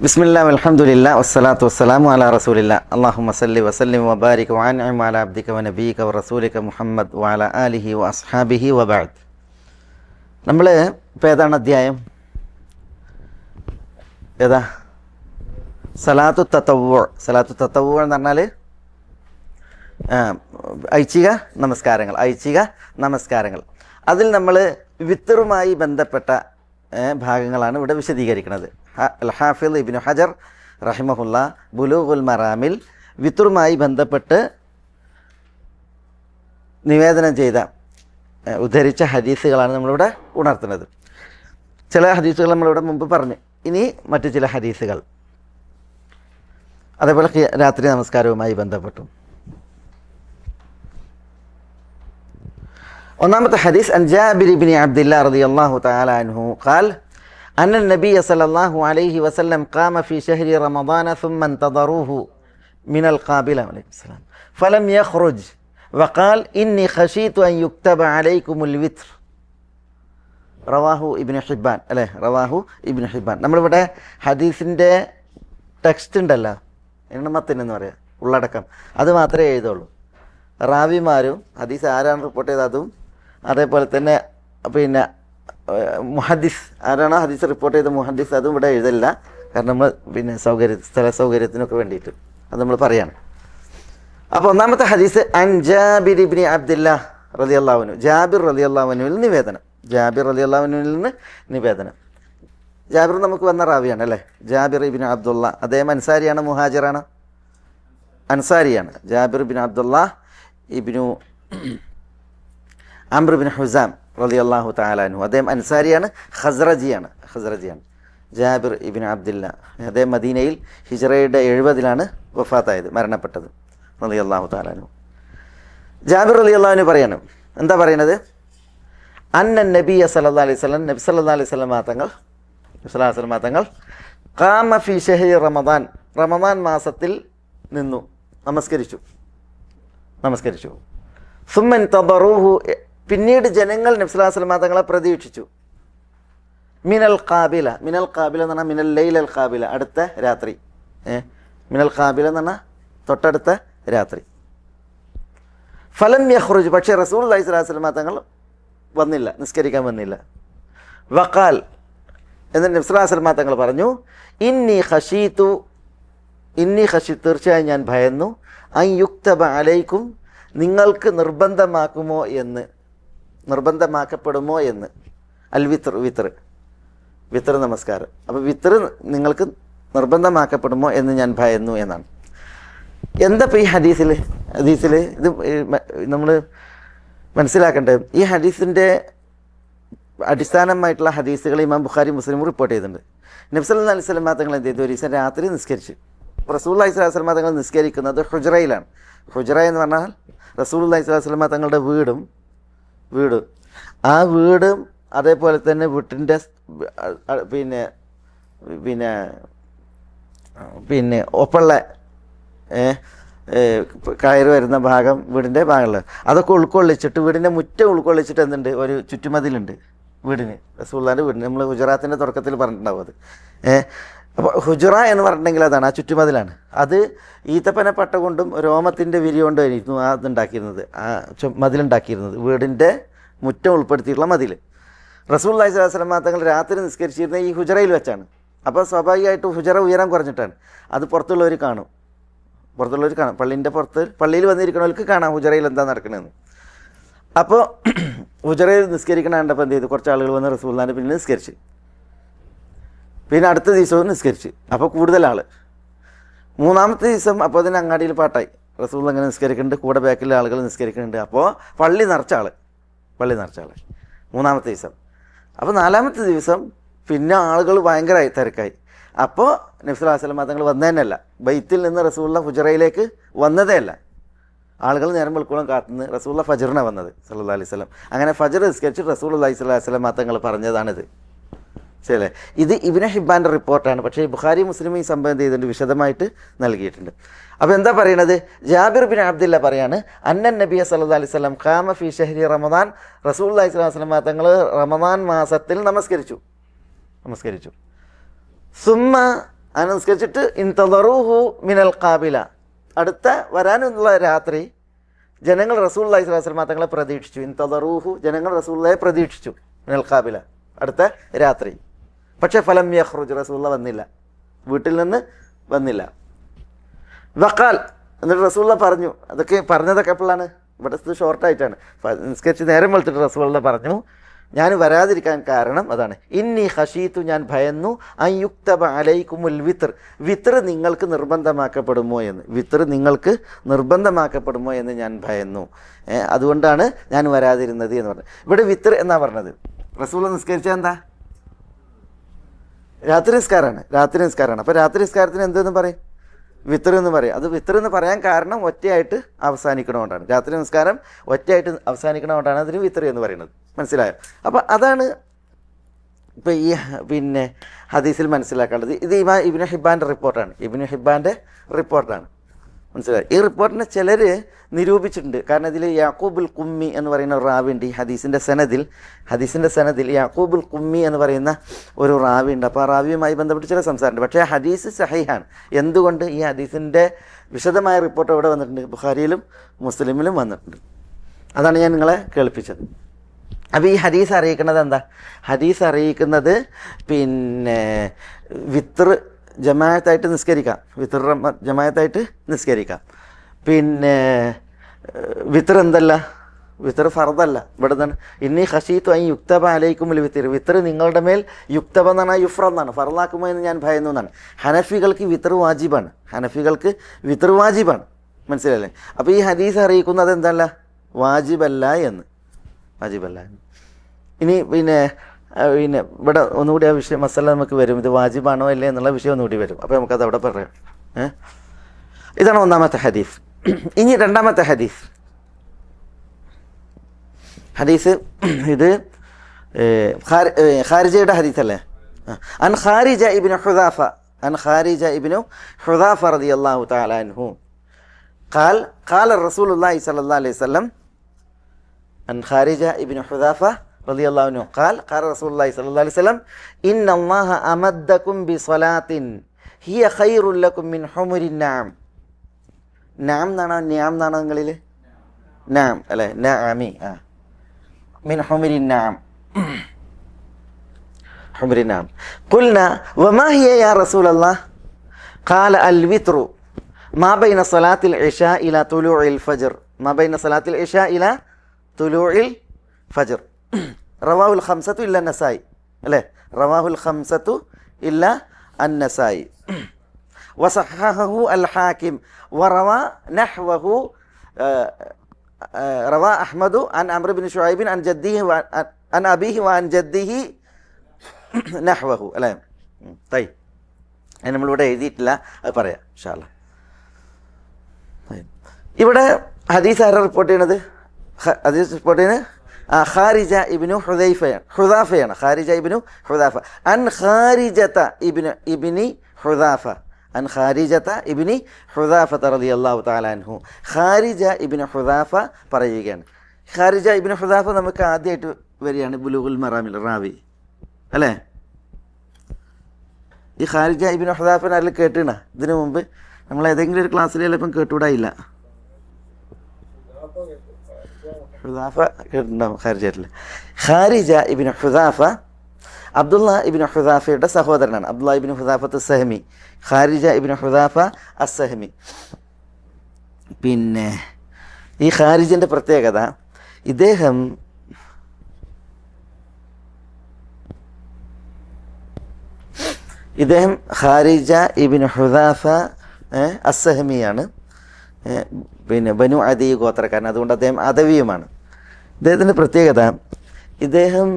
ബിസ്മില്ലാ അൽഹംദുലില്ലാ വസ്സലാത്തു വസ്സലാമു അലാ റസൂലില്ലാ അല്ലാഹുമ്മ സല്ലി വസല്ലിം വബാരിക് വഅൻഇം അലാ അബ്ദിക വനബിയിക വറസൂലിക മുഹമ്മദ് വഅലാ ആലിഹി വഅസ്ഹാബിഹി വബഅദ്. നമ്മൾ ഇപ്പോൾ ഏതാണ് അധ്യായം? ഏതാ? സലാത്തു തതവ്വു. സലാത്തു തതവ്വു എന്ന് പറഞ്ഞാൽ ഐച്ഛിക നമസ്കാരങ്ങൾ. അതിൽ നമ്മൾ വിത്തറുമായി ബന്ധപ്പെട്ട ഭാഗങ്ങളാണ് ഇവിടെ വിശദീകരിക്കുന്നത്. അൽ-ഹാഫിദ് ഇബ്നു ഹജർ റഹിമഹുല്ലാ ബുലൂഗുൽ മറാമിൽ വിത്തറുമായി ബന്ധപ്പെട്ട് നിവേദനം ചെയ്ത ഉദ്ധരിച്ച ഹദീസുകളാണ് നമ്മളിവിടെ ഉണർത്തുന്നത്. ചില ഹദീസുകൾ നമ്മളിവിടെ മുമ്പ് പറഞ്ഞു. ഇനി മറ്റു ചില ഹദീസുകൾ, അതേപോലെ രാത്രി നമസ്കാരവുമായി ബന്ധപ്പെട്ടു. ഒന്നാമത്തെ ഹദീസ് അൻ ജാബിർ ഇബ്നു അബ്ദില്ലാ റളിയല്ലാഹു തആല അൻഹു ഖാൽ അന്ന നബിയ സല്ലല്ലാഹു അലൈഹി വസല്ലം ഖാമ ഫീ ശഹ്രി റമദാന ثم انتظروه من القابلة فلم يخرج وقال إني خشيت أن يكتب عليكم الوتر റവാഹു ഇബ്നു ഹിബ്ബാൻ. അല്ലേ? റവാഹു ഇബ്നു ഹിബ്ബാൻ. നമ്മളിവിടെ ഹദീസിൻ്റെ ടെക്സ്റ്റ് ഉണ്ടല്ലോ, എണ്ണമത്തിന് എന്ന് പറയാം, ഉള്ളടക്കം, അത് മാത്രമേ എഴുതുള്ളൂ. റാവിമാരും ഹദീസ് ആരാണ് റിപ്പോർട്ട് ചെയ്തത് അതും, അതേപോലെ തന്നെ പിന്നെ മുഹദ്ദിസ് ആരാണോ ഹദീസ് റിപ്പോർട്ട് ചെയ്ത മുഹദ്ദിസ് അതും ഇവിടെ എഴുതില്ല. കാരണം നമ്മൾ പിന്നെ സ്ഥല സൗകര്യത്തിനൊക്കെ വേണ്ടിയിട്ട് അത് നമ്മൾ പറയാണ്. അപ്പോൾ ഒന്നാമത്തെ ഹദീസ് അൻ ജാബിർ ഇബ്നു അബ്ദില്ലാ റളിയല്ലാഹു അൻഹു. ജാബിർ റളിയല്ലാഹു അൻഹുവിൽ നിവേദനം. ജാബിർ നമുക്ക് വന്ന റാവിയാണ് അല്ലേ? ജാബിർ ഇബ്നു അബ്ദുള്ള. അദ്ദേഹം അൻസാരിയാണ്, മുഹാജിറാണ്? അൻസാരിയാണ്. ജാബിർ ഇബ്നു അബ്ദുള്ള ഇബ്നു അംർ ഇബ്നു ഹുസാം റളിയല്ലാഹു തആല അൻഹു. അദ്ദേഹം അൻസാരിയാണ്, ഖസ്റജിയാണ്. ജാബിർ ഇബ്നു അബ്ദില്ല. അദ്ദേഹം മദീനയിൽ ഹിജ്റയുടെ 70 വഫാത്തായത്, മരണപ്പെട്ടത്. റളിയല്ലാഹു തആല അൻഹു. ജാബിർ റളിയല്ലാഹു അൻഹു പറയാണ്, എന്താ പറയുന്നത്? അന്ന നബിയ സല്ലല്ലാഹു അലൈഹി വസല്ലം, നബി സല്ലല്ലാഹു അലൈഹി വസല്ലം തങ്ങൾ ഖാമ ഫീ ശഹ്രി റമദാൻ, റമദാൻ മാസത്തിൽ നിന്നു, നമസ്കരിച്ചു. സുമ്മൻ തബറൂഹു, പിന്നീട് ജനങ്ങൾ നബി സല്ലല്ലാഹു അലൈഹി വസല്ലം തങ്ങളെ പ്രതീക്ഷിച്ചു. മിനൽ ഖാബില എന്ന് പറഞ്ഞാൽ മിനൽ ലൈൽ അൽ ഖാബില, അടുത്ത രാത്രി. മിനൽ ഖാബില എന്ന് പറഞ്ഞാൽ തൊട്ടടുത്ത രാത്രി. ഫലം യഖ്റുജ്, പക്ഷേ റസൂലുള്ളാഹി സ്വല്ലല്ലാഹു അലൈഹി വസല്ലം തങ്ങൾ വന്നില്ല, നിസ്കരിക്കാൻ വന്നില്ല. വഖാൽ, എന്നിട്ട് നബി സല്ലല്ലാഹു അലൈഹി വസല്ലം തങ്ങൾ പറഞ്ഞു, ഇന്നി ഖശീതു, തീർച്ചയായും ഞാൻ ഭയന്നു, അൻ യുക്തബ അലൈക്കും, നിങ്ങൾക്ക് നിർബന്ധമാക്കപ്പെടുമോ എന്ന്. അൽ വിത്ർ നമസ്കാരം. അപ്പോൾ വിത്ർ നിങ്ങൾക്ക് നിർബന്ധമാക്കപ്പെടുമോ എന്ന് ഞാൻ ഭയന്നു എന്നാണ്. എന്താ ഇപ്പോൾ ഈ ഹദീസിൽ ഇത് നമ്മൾ മനസ്സിലാക്കേണ്ടത്? ഈ ഹദീസിൻ്റെ അടിസ്ഥാനമായിട്ടുള്ള ഹദീസുകൾ ഇമാം ബുഖാരി മുസ്ലിം റിപ്പോർട്ട് ചെയ്തിട്ടുണ്ട്. നബി സല്ലല്ലാഹു അലൈഹി വസല്ലം തങ്ങൾ എന്ത് ചെയ്തു? ഒരു ദിവസം രാത്രി നിസ്കരിച്ചു. റസൂലുള്ളാഹി സ്വല്ലല്ലാഹു അലൈഹി വസല്ലം തങ്ങൾ നിസ്കരിക്കുന്നത് ഹുജറയിലാണ്. ഹുജറ എന്ന് പറഞ്ഞാൽ റസൂലുള്ളാഹി സ്വല്ലല്ലാഹു അലൈഹി വസല്ലം തങ്ങളുടെ വീട്, ആ വീടും അതേപോലെ തന്നെ വീട്ടിൻ്റെ പിന്നെ ഒപ്പുള്ള കയറി വരുന്ന ഭാഗം, വീടിൻ്റെ ഭാഗങ്ങൾ അതൊക്കെ ഉൾക്കൊള്ളിച്ചിട്ട്, വീടിൻ്റെ മുറ്റം ഉൾക്കൊള്ളിച്ചിട്ട് എന്തുണ്ട്? ഒരു ചുറ്റുമതിലുണ്ട് വീടിന്, റസൂലുള്ളാഹിൻ്റെ വീടിന്. നമ്മൾ ഗുജറാത്തിൻ്റെ തുടക്കത്തിൽ പറഞ്ഞിട്ടുണ്ടാവും അത്. അപ്പോൾ ഹുജറ എന്ന് പറഞ്ഞിട്ടുണ്ടെങ്കിൽ അതാണ്, ആ ചുറ്റുമതിലാണ്. അത് ഈത്തപ്പന പട്ട കൊണ്ടും രോമത്തിൻ്റെ വിരി കൊണ്ടുമായിരുന്നു അതുണ്ടാക്കിയിരുന്നത്, ആ മതിലുണ്ടാക്കിയിരുന്നത്, വീടിൻ്റെ മുറ്റം ഉൾപ്പെടുത്തിയിട്ടുള്ള മതിൽ. റസൂലുള്ളാഹി സ്വല്ലല്ലാഹു അലൈഹി വസല്ലം തങ്ങൾ രാത്രി നിസ്കരിച്ചിരുന്നത് ഈ ഹുജറയിൽ വെച്ചാണ്. അപ്പോൾ സ്വാഭാവികമായിട്ടും ഹുജറ ഉയരം കുറഞ്ഞിട്ടാണ്. അത് പുറത്തുള്ളവർ കാണും. പള്ളീൻ്റെ പുറത്ത്, പള്ളിയിൽ വന്നിരിക്കണവർക്ക് കാണാം ഹുജറയിൽ എന്താ നടക്കണമെന്ന്. അപ്പോൾ ഹുജറയിൽ നിസ്കരിക്കണ കണ്ടപ്പോൾ എന്ത് ചെയ്തു? കുറച്ച് ആളുകൾ വന്ന് റസൂലുള്ളാഹിൻ്റെ പിന്നിൽ നിസ്കരിച്ച്, പിന്നെ അടുത്ത ദിവസവും നിസ്കരിച്ച്. അപ്പോൾ കൂടുതൽ ആൾ. മൂന്നാമത്തെ ദിവസം അപ്പോൾ അതിന് അങ്ങാടിയിൽ പാട്ടായി, റസൂലുള്ളാഹി അങ്ങനെ നിസ്കരിക്കുന്നുണ്ട്, കൂടെ ബാക്കിലെ ആളുകൾ നിസ്കരിക്കുന്നുണ്ട്. അപ്പോൾ പള്ളി നിറച്ച ആൾ. മൂന്നാമത്തെ ദിവസം. അപ്പോൾ നാലാമത്തെ ദിവസം പിന്നെ ആളുകൾ ഭയങ്കരമായി തിരക്കായി. അപ്പോൾ നബി സല്ലല്ലാഹു അലൈഹി വസല്ലം തങ്ങൾ വന്നതന്നെയല്ല, ബൈത്തിൽ നിന്ന് റസൂലുള്ളാഹി ഹുജറയിലേക്ക് വന്നതേ അല്ല. ആളുകൾ നേരം വെളുക്കോളം കാത്തുനിന്ന് റസൂലുള്ളാഹി ഫജ്റിനാണ് വന്നത് സല്ലല്ലാഹു അലൈഹി വസല്ലം. അങ്ങനെ ഫജ്ർ നിസ്കരിച്ച് റസൂലുള്ളാഹി സ്വല്ലല്ലാഹു അലൈഹി വസല്ലം തങ്ങൾ പറഞ്ഞതാണിത്. ശരിയല്ലേ? ഇത് ഇബ്നു ഹിബ്ബാൻ്റെ റിപ്പോർട്ടാണ്. പക്ഷേ ബുഖാരി മുസ്ലിം ഈ സംഭവം ചെയ്തിട്ടുണ്ട്, വിശദമായിട്ട് നൽകിയിട്ടുണ്ട്. അപ്പോൾ എന്താ പറയുന്നത്? ജാബിർ ബിൻ അബ്ദില്ല പറയാണ്, അന്നൻ നബിയ സല്ലല്ലാഹു അലൈഹി വസല്ലം ഖാമ ഫീ ശഹ്രി റമദാൻ, റസൂലുള്ളാഹി സ്വല്ലല്ലാഹു അലൈഹി വസല്ലം തങ്ങൾ റമദാൻ മാസത്തിൽ നമസ്കരിച്ചു. സുമ്മ അനുസ്കരിച്ചിട്ട് ഇൻതദറൂഹു മിനൽ ഖാബില, അടുത്ത വരാനുള്ള രാത്രി ജനങ്ങൾ റസൂലുള്ളാഹി സ്വല്ലല്ലാഹു അലൈഹി വസല്ലം തങ്ങളെ പ്രതീക്ഷിച്ചു. ഇൻതദറൂഹു, ജനങ്ങൾ റസൂലുള്ളാഹിയെ പ്രതീക്ഷിച്ചു. മിനൽ ഖാബില, അടുത്ത രാത്രി. പക്ഷേ ഫലം യഖ്റുജ്, റസൂലുള്ളാഹി വന്നില്ല, വീട്ടിൽ നിന്ന് വന്നില്ല. വഖാൽ, എന്നിട്ട് റസൂലുള്ളാഹി പറഞ്ഞു. പറഞ്ഞതൊക്കെ എപ്പോഴാണ്? ഇവിടെ ഷോർട്ടായിട്ടാണ്. നിസ്കരിച്ച് നേരം വെളുത്തിട്ട് റസൂലുള്ളാഹി പറഞ്ഞു, ഞാൻ വരാതിരിക്കാൻ കാരണം അതാണ്. ഇന്നി ഖശീതു, ഞാൻ ഭയന്നു, അൻ യുക്തബ അലൈക്കുമുൽ വിത്ർ, വിത്ർ നിങ്ങൾക്ക് നിർബന്ധമാക്കപ്പെടുമോ എന്ന്, വിത്ർ നിങ്ങൾക്ക് നിർബന്ധമാക്കപ്പെടുമോ എന്ന് ഞാൻ ഭയന്നു, അതുകൊണ്ടാണ് ഞാൻ വരാതിരുന്നത് എന്ന് പറഞ്ഞു. ഇവിടെ വിത്ർ എന്നാ പറഞ്ഞത്. റസൂലുള്ളാഹി നിസ്കരിച്ചാൽ എന്താ? രാത്രി നിസ്കാരമാണ്. അപ്പോൾ രാത്രി നിസ്കാരത്തിന് എന്തെന്ന് പറയും? വിത്ർ എന്ന് പറയും. അത് വിത്ർ എന്ന് പറയാൻ കാരണം ഒറ്റയായിട്ട് അവസാനിക്കണതുകൊണ്ടാണ്. രാത്രി നിസ്കാരം ഒറ്റയായിട്ട് അവസാനിക്കണതുകൊണ്ടാണ് അതിന് വിത്ർ എന്ന് പറയുന്നത്. മനസ്സിലായോ? അപ്പോൾ അതാണ് ഇപ്പോൾ ഈ ഹദീസിൽ മനസ്സിലാക്കേണ്ടത്. ഇത് ഇബ്നു ഹിബ്ബാൻ്റെ റിപ്പോർട്ടാണ്. മനസ്സിലായി? ഈ റിപ്പോർട്ടിനെ ചിലർ നിരൂപിച്ചിട്ടുണ്ട്. കാരണം ഇതിൽ യാക്കൂബുൽ ഖുമ്മി എന്ന് പറയുന്ന ഒരു റാവിയുണ്ട്. ഈ ഹദീസിൻ്റെ സനദിൽ യാക്കൂബുൽ ഖുമ്മി എന്ന് പറയുന്ന ഒരു റാവിയുണ്ട്. അപ്പോൾ ആ റാവിയുമായി ബന്ധപ്പെട്ട് ചില സംസാരമുണ്ട്. പക്ഷേ ഹദീസ് സഹീഹാണ്. എന്തുകൊണ്ട്? ഈ ഹദീസിൻ്റെ വിശദമായ റിപ്പോർട്ട് ഇവിടെ വന്നിട്ടുണ്ട്, ബുഖാരിയിലും മുസ്ലിമിലും വന്നിട്ടുണ്ട്. അതാണ് ഞാൻ നിങ്ങളെ കേൾപ്പിച്ചത്. അപ്പോൾ ഈ ഹദീസ് അറിയിക്കുന്നത് എന്താ? ഹദീസ് അറിയിക്കുന്നത് വിത്ർ ജമാഅത്തായിട്ട് നിസ്കരിക്കാം, വിത്ർ ജമാഅത്തായിട്ട് നിസ്കരിക്കാം. വിത്ർ എന്തല്ല? വിത്ർ ഫർദല്ല. ഇവിടെ നിന്നാണ് ഇന്നി ഖശീതു അൻ യുക്തബ അലൈക്കുമുൽ വിത്ർ, വിത്ർ നിങ്ങളുടെ മേൽ യുക്തബ എന്നാണ്, യുഫ്രദ് എന്നാണ്, ഫർദാക്കുമോ എന്ന് ഞാൻ ഭയന്നു എന്നാണ്. ഹനഫികൾക്ക് വിത്ർ വാജിബാണ്. മനസ്സിലല്ലേ? അപ്പോൾ ഈ ഹദീസ് അറിയിക്കുന്നത് എന്തല്ല? വാജിബല്ല എന്ന്. ഇനി ഇവിടെ ഒന്നുകൂടി ആ വിഷയം മസല നമുക്ക് വരും. ഇത് വാജിബാണോ അല്ലേ എന്നുള്ള വിഷയം ഒന്നുകൂടി വരും. അപ്പോൾ നമുക്കത് അവിടെ പറയാം. ഇതാണ് ഒന്നാമത്തെ ഹദീസ്. ഇനി രണ്ടാമത്തെ ഹദീസ് ഇത് ഖാരിജയുടെ ഹദീസല്ലേ? അൻ ഖാരിജ ഇബ്നു ഹുദാഫ റളിയല്ലാഹു തആല അൻഹു ഖാല റസൂലുള്ളാഹി സ്വല്ലല്ലാഹു അലൈഹി വസല്ലം. അൻ ഖാരിജ ഇബ്നു ഹുദാഫ റളിയല്ലാഹു അൻഹു ഖാൽ ഖാല റസൂലുള്ളാഹി സ്വല്ലല്ലാഹു അലൈഹി വസല്ലം ഇന്നല്ലാഹ അമദ്ദകും ബിസ്വലാത്തിൻ ഹിയ ഖൈറുൽ ലക്കും മിൻ ഹുമുരിൻ നഅം. നഅം എന്നാണോ നിഅം എന്നാണോ നിങ്ങളിൽ? നഅം അല്ലേ? നഅമി മിൻ ഹുമുരിൻ നഅം. ഖുൽനാ വമാ ഹിയ യാ റസൂലല്ലാഹ് ഖാല അൽ വിത്റു മാ ബൈന സ്വലാത്തിൽ ഇശാ ഇലാ തുലൂഇൽ ഫജ്ർ. റവാഹുൽ ഖംസത്തു ഇല്ല നസായി അല്ലേ? റവാഹുൽ ഖംസത്തു ഇല്ല അന്നസായി. വസഹഹഹു അൽ ഹാക്കിം വറവാ നഹ്വഹു റവാ അഹ്മദു അൻ അംർ ബിൻ ശുഐബിൻ അൻ ജദ്ദിഹി അൻ അബീഹി വഅൻ ജദ്ദിഹി നഹ്വഹു അല്ലേ? തൈ നമ്മളിവിടെ എഴുതിയിട്ടില്ല, അത് പറയാം ഇൻഷാ അല്ലാഹ്. ഇവിടെ ഹദീസ് ആരാ റിപ്പോർട്ട് ചെയ്യണത്? ഖാരിജ ഇബ്നു ഹുദാഫയാണ്. ഖാരിജ ഇബ്നു ഹുദാഫ അൻ ഖാരിജത ഇബ്നി ഹുദാഫ റളിയല്ലാഹു തആല അൻഹു. ഖാരിജ ഇബ്നു ഹുദാഫ പറയുകയാണ്. ഖാരിജ ഇബ്നു ഹുദാഫ നമുക്ക് ആദ്യമായിട്ട് വരികയാണ് ബുലൂഗുൽ മറാമിൽ റാവി അല്ലേ? ഈ ഖാരിജ ഇബ്നു ഹുദാഫനെ അതിൽ കേട്ടിണ ഇതിനു മുമ്പ് നമ്മൾ ഏതെങ്കിലും ഒരു ക്ലാസ്സിൽ ചിലപ്പം കേട്ടുകൂടായില്ല. ഹുദാഫ കേട്ടിട്ടുണ്ടാവും ഖാരിജയിൽ. ഖാരിജ ഇബ്നു ഹുദാഫ അബ്ദുള്ള ഇബ്നു ഹുദാഫയുടെ സഹോദരനാണ്. അബ്ദുള്ള ഇബ്നു ഹുദാഫത്ത് സഹമി, ഖാരിജ ഇബ്നു ഹുദാഫ അസ്സഹമി. ഈ ഖാരിജിൻ്റെ പ്രത്യേകത, ഇദ്ദേഹം ഖാരിജ ഇബ്നു ഹുദാഫ അസ്സഹമിയാണ്. ബനു അദി ഗോത്രക്കാരൻ, അതുകൊണ്ട് അദ്ദേഹം അദവിയുമാണ്. ഇദ്ദേഹത്തിൻ്റെ പ്രത്യേകത, ഇദ്ദേഹം